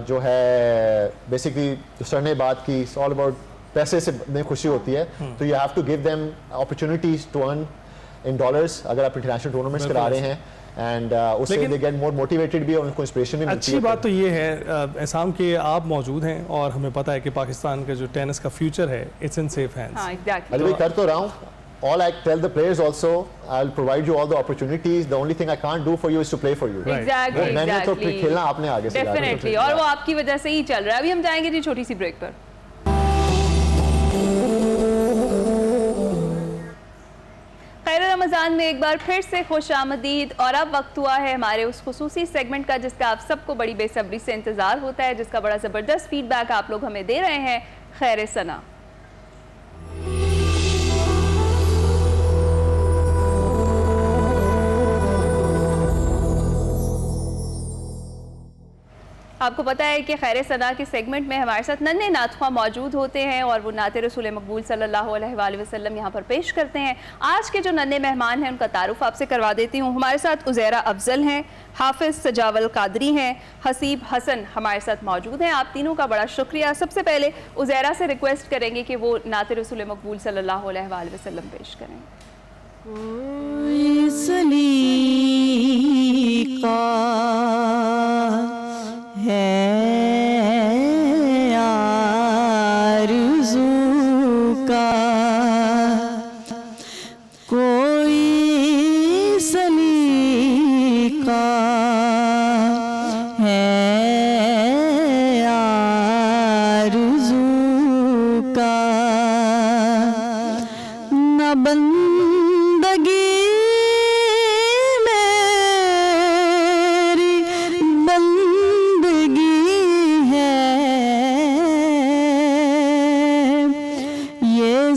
जो है बेसिकली जो सर ने बात की, इट्स ऑल अबाउट पैसे से में खुशी होती है, तो you have to give them opportunities to earn in dollars अगर आप इंटरनेशनल टूर्नामेंट्स करा रहे हैं, एंड उससे दे गेट मोर मोटिवेटेड भी और उनको इंस्पिरेशन भी मिलती है। अच्छी बात तो ये है एहसाम कि आप मौजूद हैं और हमें पता है कि पाकिस्तान का जो टेनिस का फ्यूचर है इट्स इन सेफ हैंड्स। हाँ, एग्जैक्टली। अली भाई कर तो रहा हूँ। All I tell the players also, I'll provide you all the opportunities. The only thing I can't do for you is to play for you. Exactly, वो मैंने तो खेलना आपने आगे से डेफिनेटली, और वो आपकी वजह से ही चल रहा है। अभी हम जाएंगे जी छोटी सी ब्रेक पर। खैर रमज़ान में एक बार फिर से खुश आमदीद, और अब वक्त हुआ है हमारे उस खुसूसी सेगमेंट का जिसका आप सबको बड़ी बेसब्री से इंतज़ार होता है, जिसका बड़ा ज़बरदस्त फीडबैक आप लोग हमें दे रहे हैं, खैर सना। आपको पता है कि खैर सना के सेगमेंट में हमारे साथ नन्हे नातख़्वाह मौजूद होते हैं और वो नाते रसूल मकबूल सल्लल्लाहु अलैहि वसल्लम यहाँ पर पेश करते हैं। आज के जो नन्हे मेहमान हैं उनका तारुफ आपसे करवा देती हूँ। हमारे साथ उज़ैरा अफजल हैं, हाफिज़ सजावल कादरी हैं, हसीब हसन हमारे साथ मौजूद हैं। आप तीनों का बड़ा शुक्रिया। सबसे पहले उज़ैरा से रिक्वेस्ट करेंगे कि वो नाते रसूल मकबूल सल्लल्लाहु अलैहि वसल्लम पेश करें। है आरज़ू का कोई सलीका है आरज़ू का न बंदगी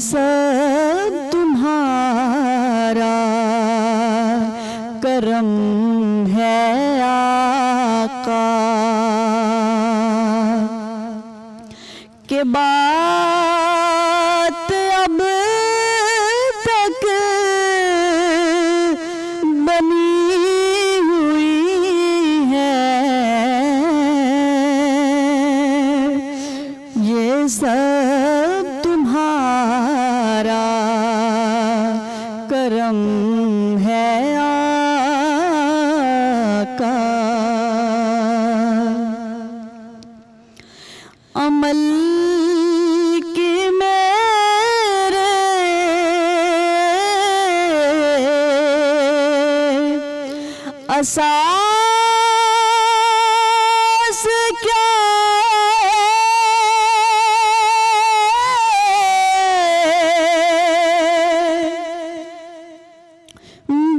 सब तुम्हारा करम है आका के बात अब तक बनी हुई है, ये सब तुम्हारा करम है आका। अमल की मेरे असास क्या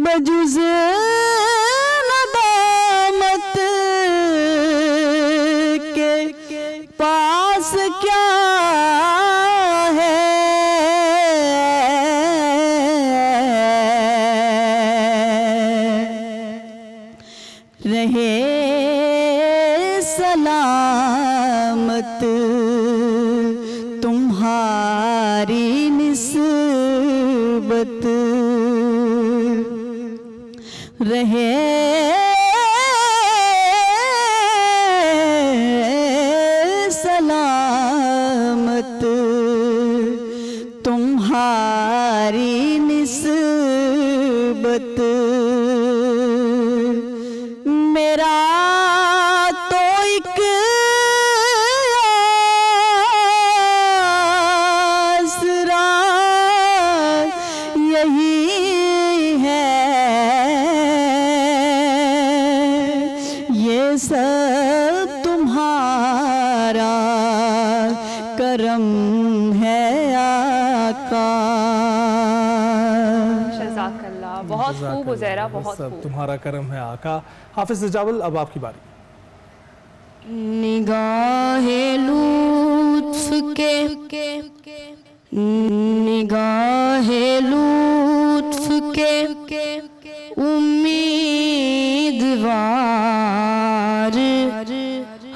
बजुज़ नदामत के पास क्या है, रहे सलामत तुम्हारी निस्बत, रहे सलामत तुम्हारी निस्बत। मेरा तो एक आसरा यही है, ये सब तुम्हारा करम है आका। जज़ाकल्लाह, बहुत खूब उज़ैरा, बहुत सब खूब। तुम्हारा करम है आका। हाफिज़ सजावल, अब आपकी बारी। निगाहे लुत्फ के निगाहे लुत्फ के उम्मीदवार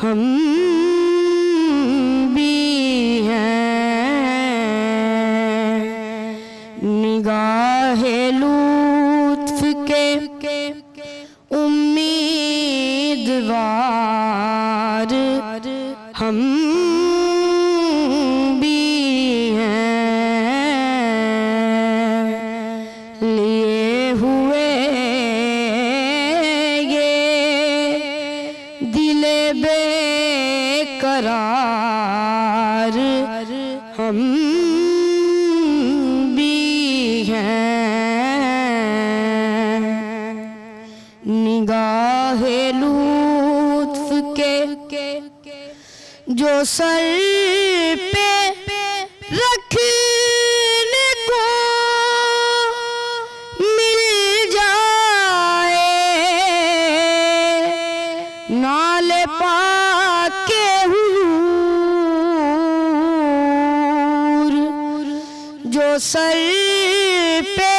हम भी हैं, निगाहे लुत्फ के उम्मीदवार हम भी हैं, लिए हुए ये दिले बेकरार हम भी हैं। निगाहे लुत्फ के जो सर पे रखने को मिल जाए, नाले पाके हुजूर जो सर पे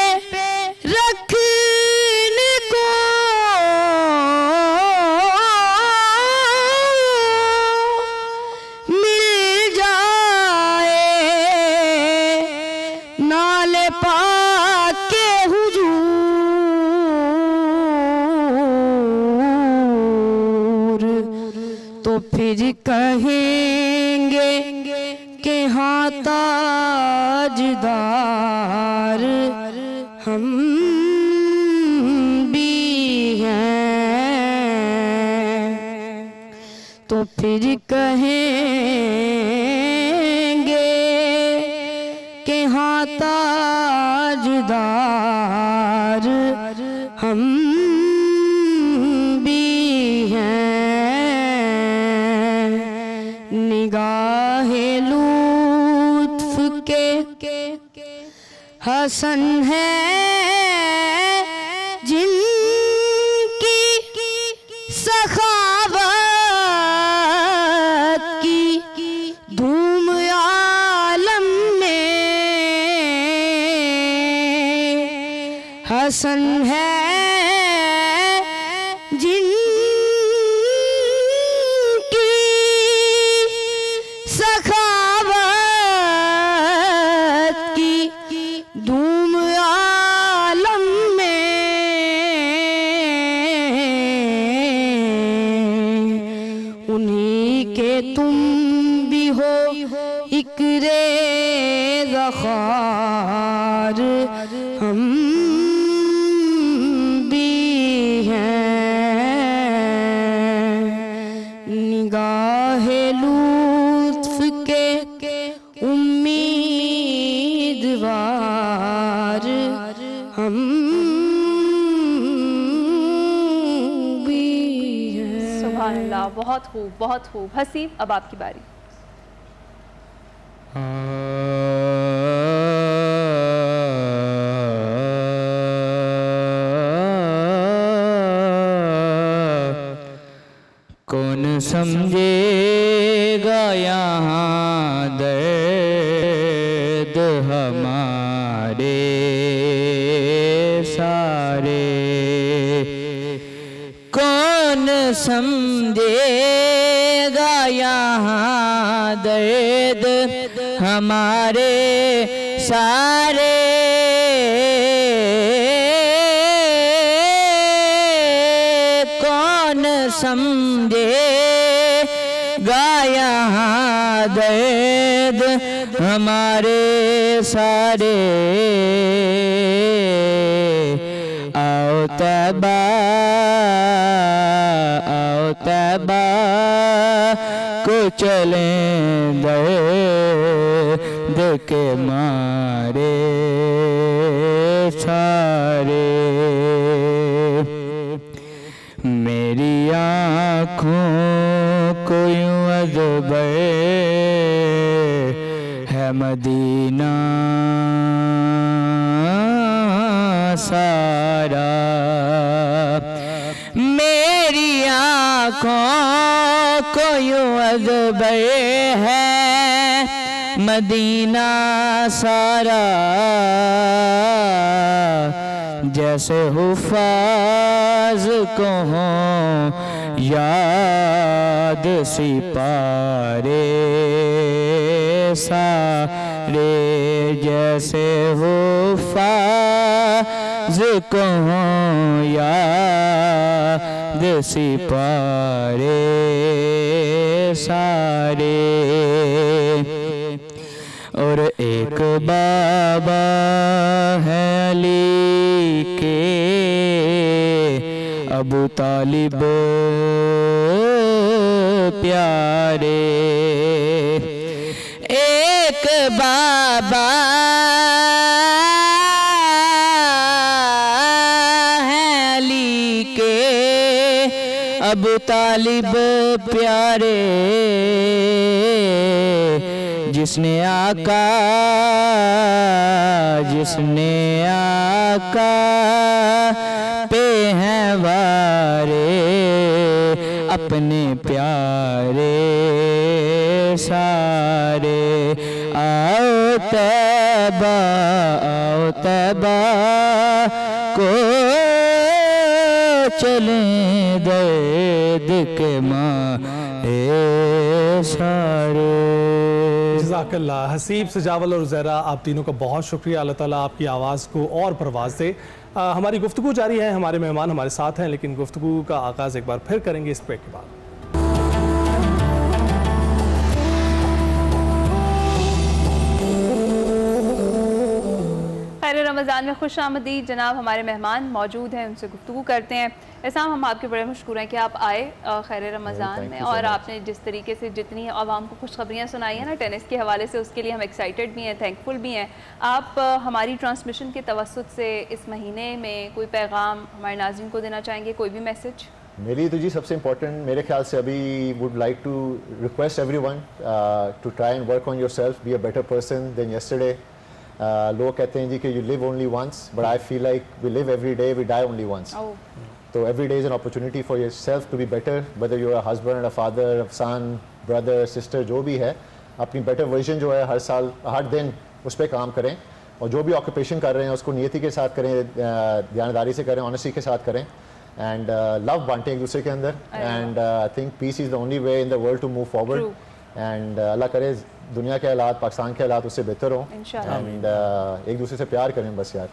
रखने को मिल जाए, नाले पाके हुजूर तो फिर कहेंगे कि हाँ ताजदार हम भी हैं, तो फिर कहेंगे कि हाँ ताजदार हम भी हैं। निगाहे लुत्फ के हसन है जिनकी सखावत की धूम आलम में, हसन है जिनकी सखावत की धूम आलम में, उन्हीं के तुम भी हो इकरे ज़ख़ार हम भी हैं। निगाहे लुत्फ के उम्मीदवार हम भी हैं। सुभान अल्लाह, बहुत खूब, बहुत खूब। हसीब, अब आपकी बारी। कौन समझेगा यहाँ दर्द हमारे सारे, कौन समझेगा यहाँ दर्द हमारे सारे, कौन समझेगा यहाँ दर्द हमारे सारे। आओ तैबा, आओ तैबा को चलें दर्द के मारे सारे। मेरी आँखों को यूं अज़बर है मदीना सारा, मेरी आँखों को यूं अज़बर है मदीना सारा। जैसे हुफ़ाज़ को हों याद सिपारे सारे, जैसे हुफ़ाज़ को हों याद देसी पारे सारे। और एक बाबा है अली के अबू तालिब प्यारे। एक बाबा है अली के अबू तालिब प्यारे। जिसने आका पे हैं वारे अपने प्यारे सारे। आओ तैबा को चले दर्द के मारे सारे। जज़ाकल्लाह। हसीब, सजावल और ज़हरा, आप तीनों का बहुत शुक्रिया। अल्लाह ताला आपकी आवाज़ को और परवाज़ दे। हमारी गुफ्तगू जारी है, हमारे मेहमान हमारे साथ हैं, लेकिन गुफ्तगू का आगाज़ एक बार फिर करेंगे इस ब्रेक के बाद। खैर रमज़ान में खुश आमदीद। जनाब हमारे मेहमान मौजूद हैं, उनसे गुफ्तगू करते हैं। एहसान, हम आपके बड़े मशकूर हैं कि आप आए खैर रमज़ान में, और आपने जिस तरीके से जितनी आवाम को खुशखबरियाँ सुनाई हैं ना टेनिस के हवाले से, उसके लिए हम एक्साइटेड भी हैं, थैंकफुल भी हैं। आप हमारी ट्रांसमिशन के तवस्सुत से इस महीने में कोई पैगाम हमारे नाज़रीन को देना चाहेंगे, कोई भी मैसेज? मेरी तो जी सबसे इम्पोर्टेंट मेरे ख्याल से अभी would like to request everyone to try and work on yourself, be a better person than yesterday. लोग कहते हैं जी कि you live only once, but I feel like we live every day, we die only once. तो every day is an opportunity for yourself to be better, whether you are a husband, a father, a son, brother, sister, जो भी है, अपनी better version जो है हर साल हर दिन उस पर काम करें, और जो भी ऑक्यूपेशन कर रहे हैं उसको नियति के साथ करें, ध्यानदारी से करें, ऑनेस्टी के साथ करें, एंड लव बांटें एक दूसरे के अंदर। And I think peace is the only way in the world to move forward. And अल्लाह करे दुनिया के हालात, पाकिस्तान के हालात उससे बेहतर हों, एंड एक दूसरे से प्यार करें बस यार,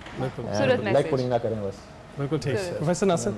लाइक पुडिंग ना करें बस। बिल्कुल ठीक है। प्रोफेसर नासिर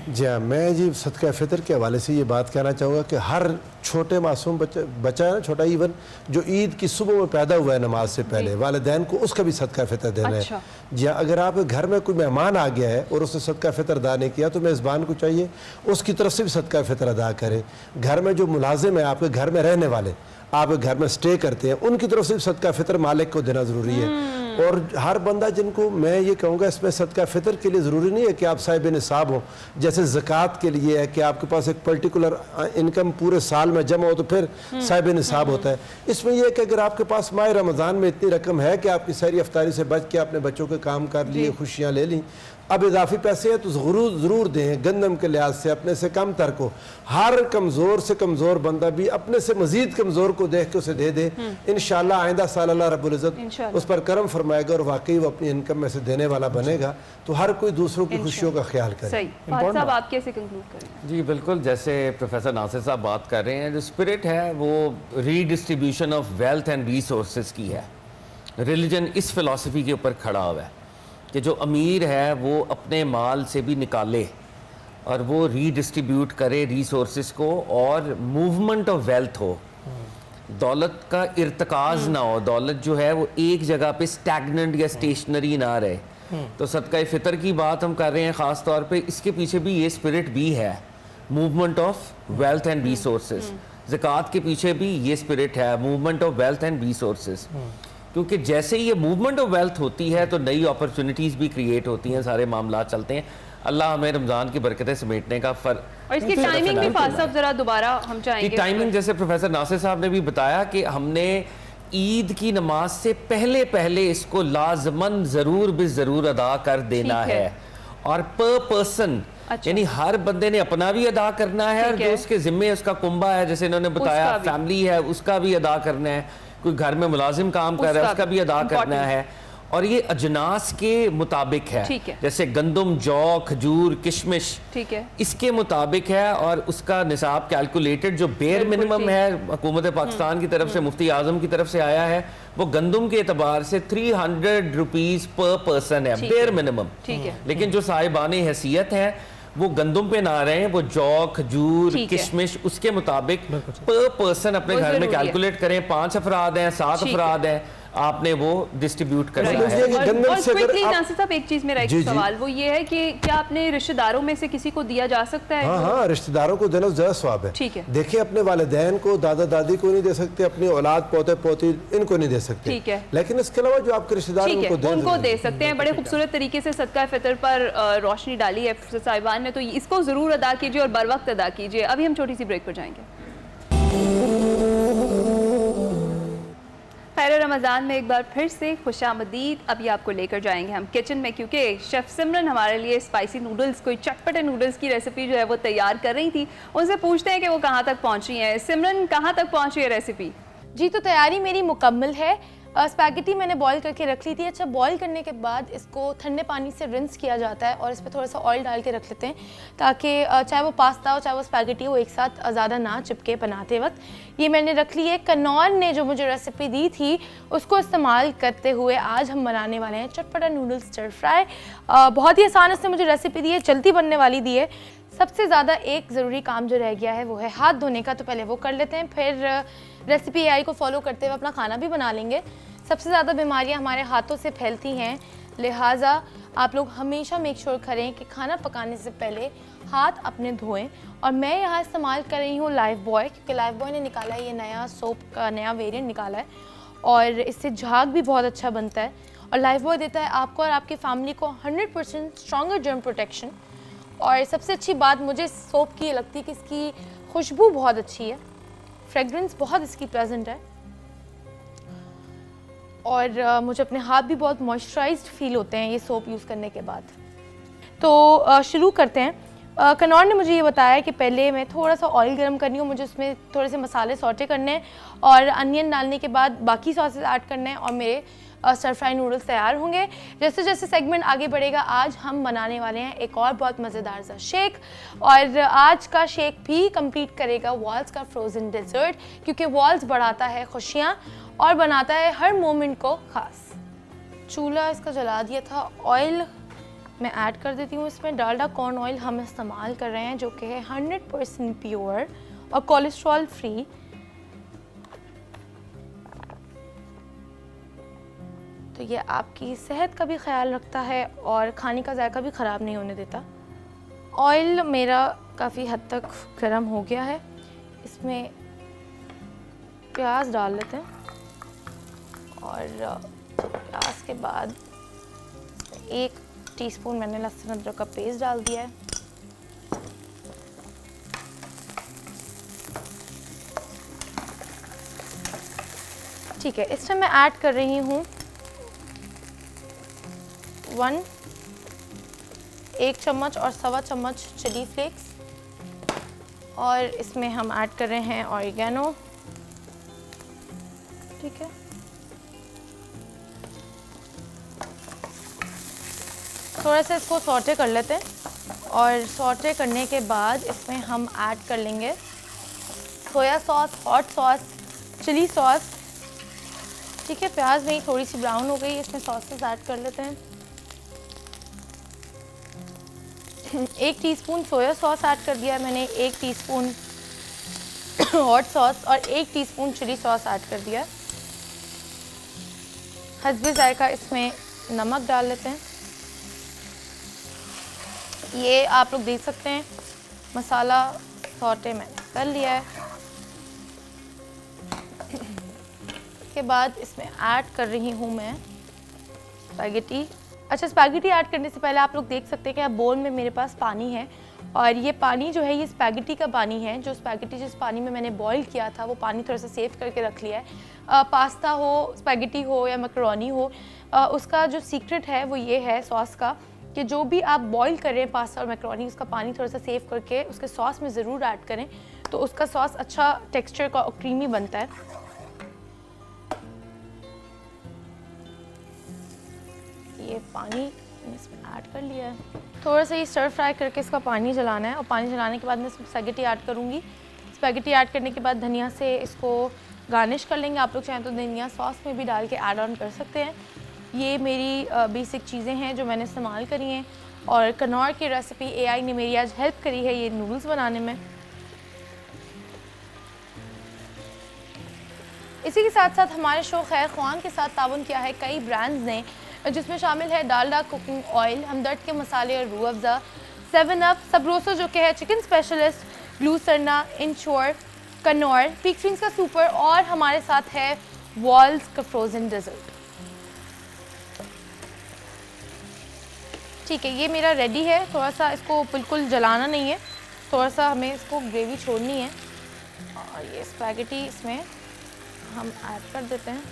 जी हाँ, मैं जी सदका फ़ितर के हवाले से ये बात कहना चाहूँगा कि हर छोटे मासूम बच्चा है ना, छोटा इवन जो ईद की सुबह में पैदा हुआ है नमाज से पहले, वालिदैन को उसका भी सदका फ़ितर देना है। जी हाँ, अगर आपके घर में कोई मेहमान आ गया है और उसने सदका फ़ितर अदा नहीं किया तो मेज़बान को चाहिए उसकी तरफ से भी सदका फ़ितर अदा करें। घर में जो मुलाजिम है, आपके घर में रहने वाले, आप घर में स्टे करते हैं, उनकी तरफ से भी सदका फ़ितर मालिक को देना ज़रूरी है। और हर बंदा, जिनको मैं ये कहूँगा इसमें सदका फ़ितर के लिए ज़रूरी नहीं है कि आप साहिब निसाब हो, जैसे ज़कात के लिए है कि आपके पास एक पर्टिकुलर इनकम पूरे साल में जमा हो तो फिर साहिब निसाब होता है। इसमें यह है कि अगर आपके पास माह रमज़ान में इतनी रकम है कि आपकी सारी अफ्तारी से बच के अपने बच्चों के काम कर लिए, खुशियाँ ले ली, अब इजाफी पैसे हैं तो ज़रूर दें। गंदम के लिहाज से अपने से कम तर को, हर कमज़ोर से कमज़ोर बंदा भी अपने से मज़ीद कमज़ोर को देख के उसे दे दे। इंशाअल्लाह आइंदा साल अल्लाह रब्बुल इज़्ज़त उस पर करम फरमाएगा और वाकई वो अपनी इनकम में से देने वाला बनेगा। तो हर कोई दूसरों की खुशियों का ख्याल करे। सही बात साहब, आप कैसे कंक्लूड करें? जी बिल्कुल, जैसे प्रोफेसर नासिर साहब बात कर रहे हैं, जो स्पिरिट है वो redistribution of wealth and resources की है। रिलीजन इस फिलॉसफी के ऊपर खड़ा हुआ है कि जो अमीर है वो अपने माल से भी निकाले और वो रीडिस्ट्रीब्यूट करे रिसोर्सेज को, और मूवमेंट ऑफ वेल्थ हो, दौलत का इर्तकाज ना हो, दौलत जो है वो एक जगह पे स्टैगनेंट या स्टेशनरी ना रहे। तो सदका फ़ितर की बात हम कर रहे हैं ख़ास तौर पे, इसके पीछे भी ये स्पिरिट भी है, movement of wealth and resources. ज़कात के पीछे भी ये स्पिरिट है, movement of wealth and resources, क्योंकि जैसे ही ये मूवमेंट ऑफ वेल्थ होती है तो नई अपॉर्चुनिटीज़ भी क्रिएट होती हैं, सारे मामला चलते हैं। अल्लाह हमें रमज़ान की बरकतें समेटने का और इसकी टाइमिंग भी फासब जरा दोबारा हम चाहेंगे। टाइमिंग जैसे प्रोफेसर नासिर साहब ने भी बताया कि हमने ईद की नमाज से पहले इसको लाजमन ज़रूर अदा कर देना है, और पर पर्सन यानी हर बंदे ने अपना भी अदा करना है, और जो उसके जिम्मे उसका कुंबा है, जैसे इन्होंने बताया फैमिली है उसका भी अदा करना है, कोई घर में मुलाजिम काम कर रहा है उसका भी अदा करना है, और ये अजनास के मुताबिक है, जैसे गंदम, जौ, खजूर, किशमिश, ठीक है, इसके मुताबिक है, और उसका निसाब कैलकुलेटेड जो बेयर मिनिमम है हुकूमत पाकिस्तान की तरफ से, मुफ्ती आजम की तरफ से आया है, वो गंदम के एतबार से 300 रुपीज़ पर पर्सन है, बेयर मिनिमम। लेकिन जो साहिबान हैसियत है वो गंदम पे ना रहे, वो जौ, खजूर, ठीक है। किशमिश, उसके मुताबिक पर पर्सन अपने वो घर में जरूरी है। कैलकुलेट करें। 5 अफराद हैं, 7 ठीक है। अफराद हैं, आपने वो डिस्ट्रीब्यूट करना Right. है। और क्विकली नासिर साहब, एक चीज मेरा एक जी, जी। सवाल वो ये है कि क्या अपने रिश्तेदारों में से किसी को दिया जा सकता है? हाँ हाँ, रिश्तेदारों को देना ज़्यादा स्वाब है। ठीक है। देखिए, अपने वालिदैन को, दादा दादी को नहीं दे सकते, अपनी औलाद पोते पोती इनको नहीं दे सकते। ठीक है। लेकिन इसके अलावा जो आपके रिश्तेदार ठीक है, उनको उनको दे सकते हैं। बड़े खूबसूरत तरीके से सदका फितर पर रोशनी डाली है साहिबान ने, तो इसको जरूर अदा कीजिए और बर वक्त अदा कीजिए। अभी हम छोटी सी ब्रेक पर जाएंगे। खैर रमज़ान में एक बार फिर से खुशामदीद। अभी आपको लेकर जाएंगे हम किचन में, क्योंकि शेफ़ सिमरन हमारे लिए स्पाइसी नूडल्स, कोई चटपटे नूडल्स की रेसिपी जो है वो तैयार कर रही थी। उनसे पूछते हैं कि वो कहाँ तक पहुँची हैं। सिमरन, कहाँ तक पहुँची है रेसिपी? जी, तो तैयारी मेरी मुकम्मल है। स्पैगेटी मैंने बॉईल करके रख ली थी। अच्छा, बॉईल करने के बाद इसको ठंडे पानी से रिंस किया जाता है और इस पर थोड़ा सा ऑयल डाल के रख लेते हैं, ताकि चाहे वो पास्ता हो चाहे वो स्पैगेटी हो, एक साथ ज़्यादा ना चिपके बनाते वक्त। ये मैंने रख ली है। कनौर ने जो मुझे रेसिपी दी थी उसको इस्तेमाल करते हुए आज हम बनाने वाले हैं चटपटा नूडल्स स्टर फ्राई। बहुत ही आसान इसने मुझे रेसिपी दी है, जल्दी बनने वाली दी है। सबसे ज़्यादा एक ज़रूरी काम जो रह गया है वो है हाथ धोने का, तो पहले वो कर लेते हैं, फिर रेसिपी AI को फॉलो करते हुए अपना खाना भी बना लेंगे। सबसे ज़्यादा बीमारियां हमारे हाथों से फैलती हैं, लिहाजा आप लोग हमेशा मेक श्योर करें कि खाना पकाने से पहले हाथ अपने धोएं। और मैं यहाँ इस्तेमाल कर रही हूँ लाइफ बॉय, क्योंकि लाइफ बॉय ने निकाला है ये नया सोप का नया वेरिएंट निकाला है और इससे झाग भी बहुत अच्छा बनता है। और लाइफ बॉय देता है आपको और आपकी फैमिली को 100% स्ट्रॉन्गर जर्म प्रोटेक्शन। और सबसे अच्छी बात मुझे सोप की ये लगती है कि इसकी खुशबू बहुत अच्छी है, फ्रेगरेंस बहुत इसकी प्लेजेंट है और मुझे अपने हाथ भी बहुत मॉइस्चराइज्ड फील होते हैं ये सोप यूज़ करने के बाद। तो शुरू करते हैं। कनौर ने मुझे ये बताया कि पहले मैं थोड़ा सा ऑयल गरम करनी हूँ, मुझे उसमें थोड़े से मसाले सौटे करने हैं और अनियन डालने के बाद बाकी सॉसेस ऐड करने हैं और मेरे स्टर फ्राई नूडल्स तैयार होंगे। जैसे जैसे सेगमेंट आगे बढ़ेगा आज हम बनाने वाले हैं एक और बहुत मज़ेदार सा शेक, और आज का शेक भी कंप्लीट करेगा वॉल्स का फ्रोज़न डेजर्ट, क्योंकि वॉल्स बढ़ाता है खुशियाँ और बनाता है हर मोमेंट को ख़ास। चूल्हा इसका जला दिया था। ऑयल मैं ऐड कर देती हूँ इसमें। डालडा कॉर्न ऑयल हम इस्तेमाल कर रहे हैं जो कि है 100% प्योर और कोलेस्ट्रॉल फ्री। तो ये आपकी सेहत का भी ख्याल रखता है और खाने का जायका भी ख़राब नहीं होने देता। ऑयल मेरा काफ़ी हद तक गर्म हो गया है। इसमें प्याज डाल लेते हैं और प्याज के बाद 1 टीस्पून मैंने लहसुन अदरक का पेस्ट डाल दिया है। ठीक है, इसमें मैं ऐड कर रही हूँ 1 चम्मच और 1.25 चम्मच चिली फ्लेक्स और इसमें हम ऐड कर रहे हैं ऑरिगेनो। ठीक है, थोड़ा सा इसको सौटे कर लेते हैं और सौटे करने के बाद इसमें हम ऐड कर लेंगे soya sauce, hot sauce, chilli sauce. ठीक है, प्याज मेरी थोड़ी सी ब्राउन हो गई, इसमें सॉसेस ऐड कर लेते हैं। 1 टीस्पून सोया सॉस ऐड कर दिया है मैंने, 1 टीस्पून हॉट सॉस और 1 टीस्पून चिली सॉस ऐड कर दिया है। हस्बे जायका इसमें नमक डाल लेते हैं। ये आप लोग देख सकते हैं मसाला सौटे मैंने कर लिया है। इसके बाद इसमें ऐड कर रही हूँ मैं स्पैगेटी। अच्छा, स्पैगेटी ऐड करने से पहले आप लोग देख सकते हैं कि बोल में मेरे पास पानी है और ये पानी जो है ये स्पैगेटी का पानी है। जो स्पैगेटी जिस पानी में मैंने बॉईल किया था वो पानी थोड़ा सा सेव करके रख लिया है। पास्ता हो, स्पैगेटी हो या मैकरोनी हो, उसका जो सीक्रेट है वो ये है सॉस का कि जो भी आप बॉईल कर रहे हैं पास्ता और मैकरोनी, उसका पानी थोड़ा सा सेव करके उसके सॉस में ज़रूर ऐड करें, तो उसका सॉस अच्छा टेक्सचर का और क्रीमी बनता है। ये पानी इसमें ऐड कर लिया है। थोड़ा सा ये स्टर फ्राई करके इसका पानी जलाना है और पानी जलाने के बाद मैं इसमें स्पैगेटी ऐड करूँगी। स्पैगेटी ऐड करने के बाद धनिया से इसको गार्निश कर लेंगे। आप लोग चाहें तो धनिया सॉस में भी डाल के ऐड ऑन कर सकते हैं। ये मेरी बेसिक चीज़ें हैं जो मैंने इस्तेमाल करी हैं और कनौर की रेसिपी AI ने मेरी आज हेल्प करी है ये नूडल्स बनाने में। इसी के साथ साथ हमारे शो खैर ख्वान के साथ ताउन किया है कई ब्रांड्स ने, जिसमें शामिल है डालडा कुकिंग ऑयल, हमदर्द के मसाले और रूह अफ़ज़ा, 7 अप, सबरोसो जो कि है chicken specialist, blue Sarna, ensure, Knorr, peak drinks का सुपर, और हमारे साथ है वॉल्स का फ्रोज़न डेजर्ट। ठीक है, ये मेरा रेडी है। थोड़ा सा इसको बिल्कुल जलाना नहीं है, थोड़ा सा हमें इसको ग्रेवी छोड़नी है। और ये स्पैगेटी इसमें हम ऐड कर देते हैं।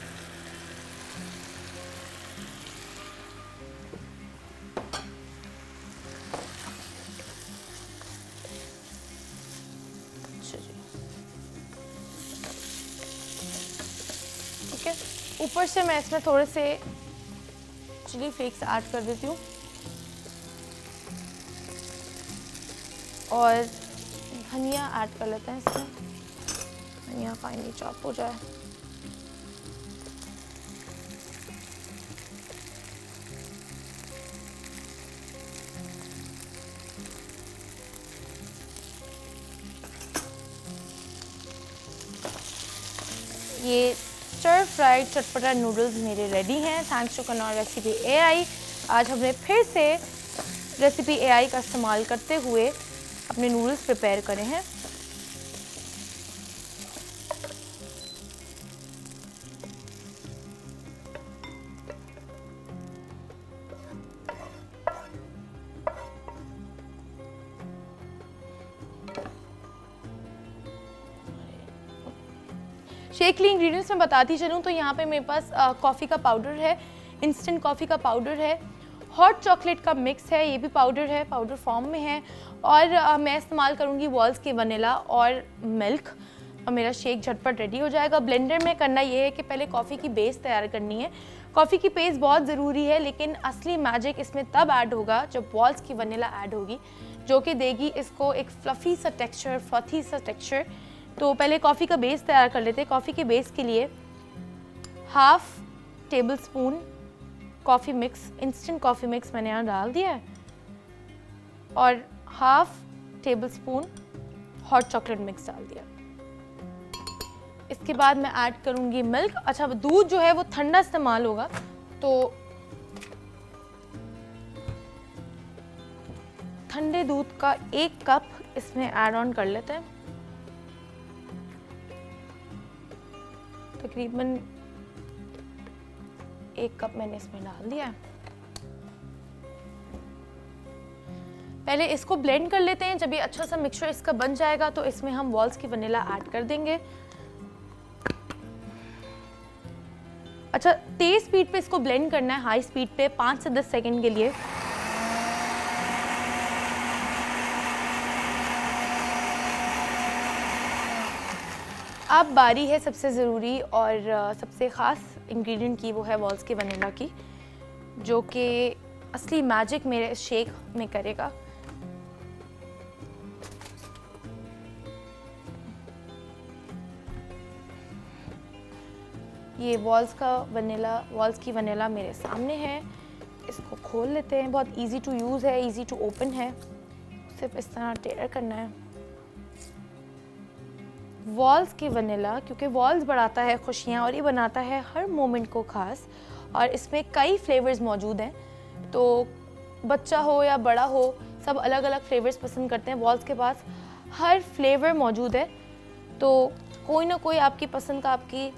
ठीक है, ऊपर से मैं इसमें थोड़े से चिली फ्लेक्स ऐड कर देती हूँ और धनिया ऐड कर लेते हैं इसमें। धनिया फाइनली चॉप हो जाए। ये स्टर फ्राइड चटपटा नूडल्स मेरे रेडी हैं thanks to Knorr recipe AI। आज हमने फिर से रेसिपी AI का इस्तेमाल करते हुए अपने नूडल्स प्रिपेयर करे हैं। शेक के इंग्रेडिएंट्स मैं बताती चलूँ तो यहाँ पे मेरे पास कॉफ़ी का पाउडर है, इंस्टेंट कॉफ़ी का पाउडर है, हॉट चॉकलेट का मिक्स है, ये भी पाउडर है, पाउडर फॉर्म में है, और मैं इस्तेमाल करूँगी वॉल्स की वनीला और मिल्क, और मेरा शेक झटपट रेडी हो जाएगा। ब्लेंडर में करना ये है कि पहले कॉफ़ी की बेस तैयार करनी है। कॉफ़ी की पेस्ट बहुत ज़रूरी है, लेकिन असली मैजिक इसमें तब ऐड होगा जब वॉल्स की वनीला ऐड होगी, जो कि देगी इसको एक फ्लफ़ी सा टेक्स्चर, फ्रॉथी सा टेक्स्चर। तो पहले कॉफ़ी का बेस तैयार कर लेते हैं। कॉफ़ी के बेस के लिए 1/2 table spoon coffee mix, instant coffee mix मैंने यहाँ डाल दिया है, और 1/2 table spoon hot chocolate mix डाल दिया। इसके बाद मैं ऐड करूँगी मिल्क। अच्छा, दूध जो है वो ठंडा इस्तेमाल होगा, तो ठंडे दूध का 1 कप इसमें ऐड ऑन कर लेते हैं। तकरीबन 1 कप मैंने इसमें डाल दिया है। पहले इसको ब्लेंड कर लेते हैं। जब ये अच्छा सा मिक्सचर इसका बन जाएगा तो इसमें हम वॉल्स की वनीला ऐड कर देंगे। अच्छा, तेज स्पीड पे इसको ब्लेंड करना है, हाई स्पीड पे 5 से 10 सेकंड के लिए। अब बारी है सबसे ज़रूरी और सबसे ख़ास इंग्रेडिएंट की, वो है वॉल्स की वनीला की, जो कि असली मैजिक मेरे इस शेक में करेगा। ये वॉल्स की वनीला मेरे सामने है। इसको खोल लेते हैं। बहुत इजी टू यूज़ है, इजी टू ओपन है, सिर्फ इस तरह टेयर करना है। वॉल्स की वनीला, क्योंकि वॉल्स बढ़ाता है खुशियाँ और ये बनाता है हर मोमेंट को ख़ास, और इसमें कई फ्लेवर्स मौजूद हैं, तो बच्चा हो या बड़ा हो सब अलग अलग फ्लेवर्स पसंद करते हैं। वॉल्स के पास हर फ्लेवर मौजूद है, तो कोई ना कोई आपकी पसंद का, आपकी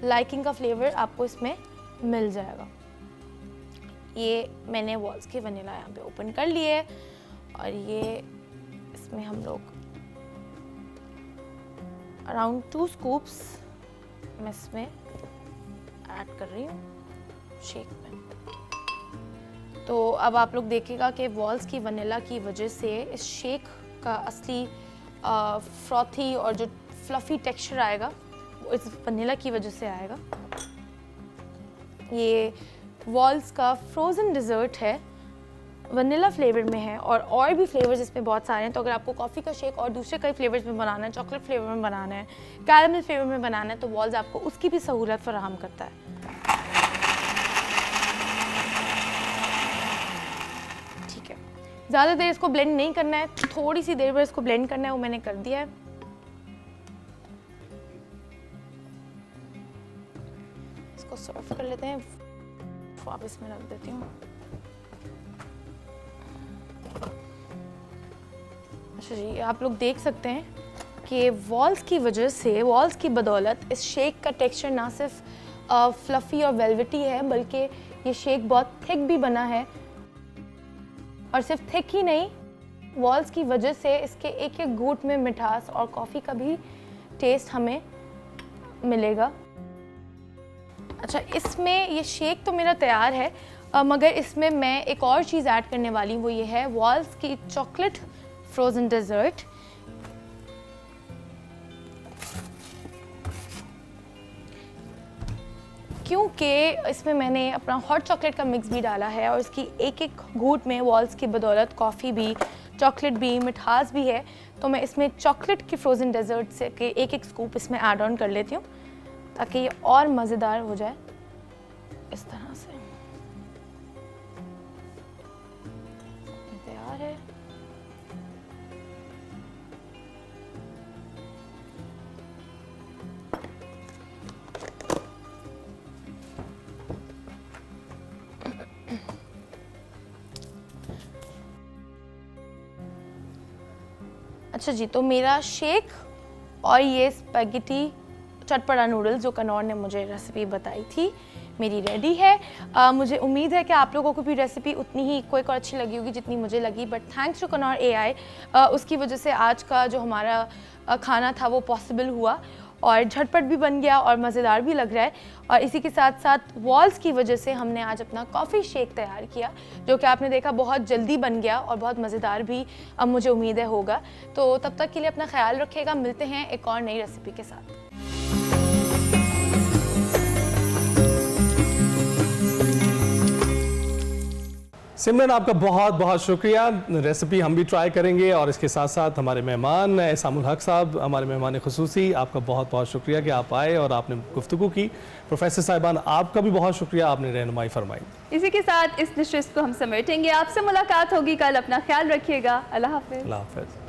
लाइकिंग का फ्लेवर आपको इसमें मिल जाएगा। ये मैंने वॉल्स की वनीला यहाँ पे ओपन कर लिए है, और ये इसमें हम लोग अराउंड 2 स्कूप्स मैं इसमें ऐड कर रही हूँ शेक में। तो अब आप लोग देखिएगा कि वॉल्स की वनीला की वजह से इस शेक का असली फ्रॉथी और जो फ्लफ़ी टेक्सचर आएगा वो इस वनीला की वजह से आएगा। ये वॉल्स का फ्रोज़न डिज़र्ट है, वनीला फ्लेवर में है, और भी फ्लेवर्स इसमें बहुत सारे हैं। तो अगर आपको कॉफ़ी का शेक और दूसरे कई फ्लेवर्स में बनाना है, चॉकलेट फ्लेवर में बनाना है, कैरेमल फ्लेवर में बनाना है, तो वॉल्स आपको उसकी भी सहूलत फराहम करता है। ठीक है, ज़्यादा देर इसको ब्लेंड नहीं करना है, थोड़ी सी देर पर इसको ब्लेंड करना है, वो मैंने कर दिया है। इसको सर्व कर लेते हैं, वापस में रख देती हूँ। अच्छा जी, आप लोग देख सकते हैं कि वॉल्स की वजह से, वॉल्स की बदौलत इस शेक का टेक्सचर ना सिर्फ फ्लफ़ी और वेलवेटी है, बल्कि ये शेक बहुत थिक भी बना है। और सिर्फ थिक ही नहीं, वॉल्स की वजह से इसके एक एक घूंट में मिठास और कॉफ़ी का भी टेस्ट हमें मिलेगा। अच्छा, इसमें ये शेक तो मेरा तैयार है, मगर इसमें मैं एक और चीज़ ऐड करने वाली हूँ, वो ये है वॉल्स की चॉकलेट फ्रोज़न डेज़र्ट। क्योंकि इसमें मैंने अपना हॉट चॉकलेट का मिक्स भी डाला है और इसकी एक एक घूंट में वॉल्स की बदौलत कॉफ़ी भी, चॉकलेट भी, मिठास भी है, तो मैं इसमें चॉकलेट की फ्रोज़न डेज़र्ट से के एक एक स्कूप इसमें ऐड ऑन कर लेती हूँ ताकि ये और मज़ेदार हो जाए। इस तरह से तैयार है। अच्छा जी, तो मेरा शेक और ये स्पैगेटी चटपटा नूडल्स जो कनौर ने मुझे रेसिपी बताई थी, मेरी रेडी है। मुझे उम्मीद है कि आप लोगों को भी रेसिपी उतनी ही कोई और अच्छी लगी होगी जितनी मुझे लगी, but thanks to Knorr AI, उसकी वजह से आज का जो हमारा खाना था वो पॉसिबल हुआ और झटपट भी बन गया और मज़ेदार भी लग रहा है। और इसी के साथ साथ वॉल्स की वजह से हमने आज अपना कॉफ़ी शेक तैयार किया, जो कि आपने देखा बहुत जल्दी बन गया और बहुत मज़ेदार भी अब मुझे उम्मीद है होगा। तो तब तक के लिए अपना ख्याल रखिएगा, मिलते हैं एक और नई रेसिपी के साथ। सिमरन, आपका बहुत बहुत शुक्रिया। रेसिपी हम भी ट्राई करेंगे और इसके साथ साथ हमारे मेहमान एहसामुल हक साहब, हमारे मेहमान खुसूसी, आपका बहुत बहुत शुक्रिया कि आप आए और आपने गुफ्तगू की। प्रोफेसर साहिबान, आपका भी बहुत शुक्रिया, आपने रहनुमाई फरमाई। इसी के साथ इस नशिस्त को हम समेटेंगे। आपसे मुलाकात होगी कल, अपना ख्याल रखिएगा। अल्लाह हाफ़िज़। अल्लाह हाफ़िज़।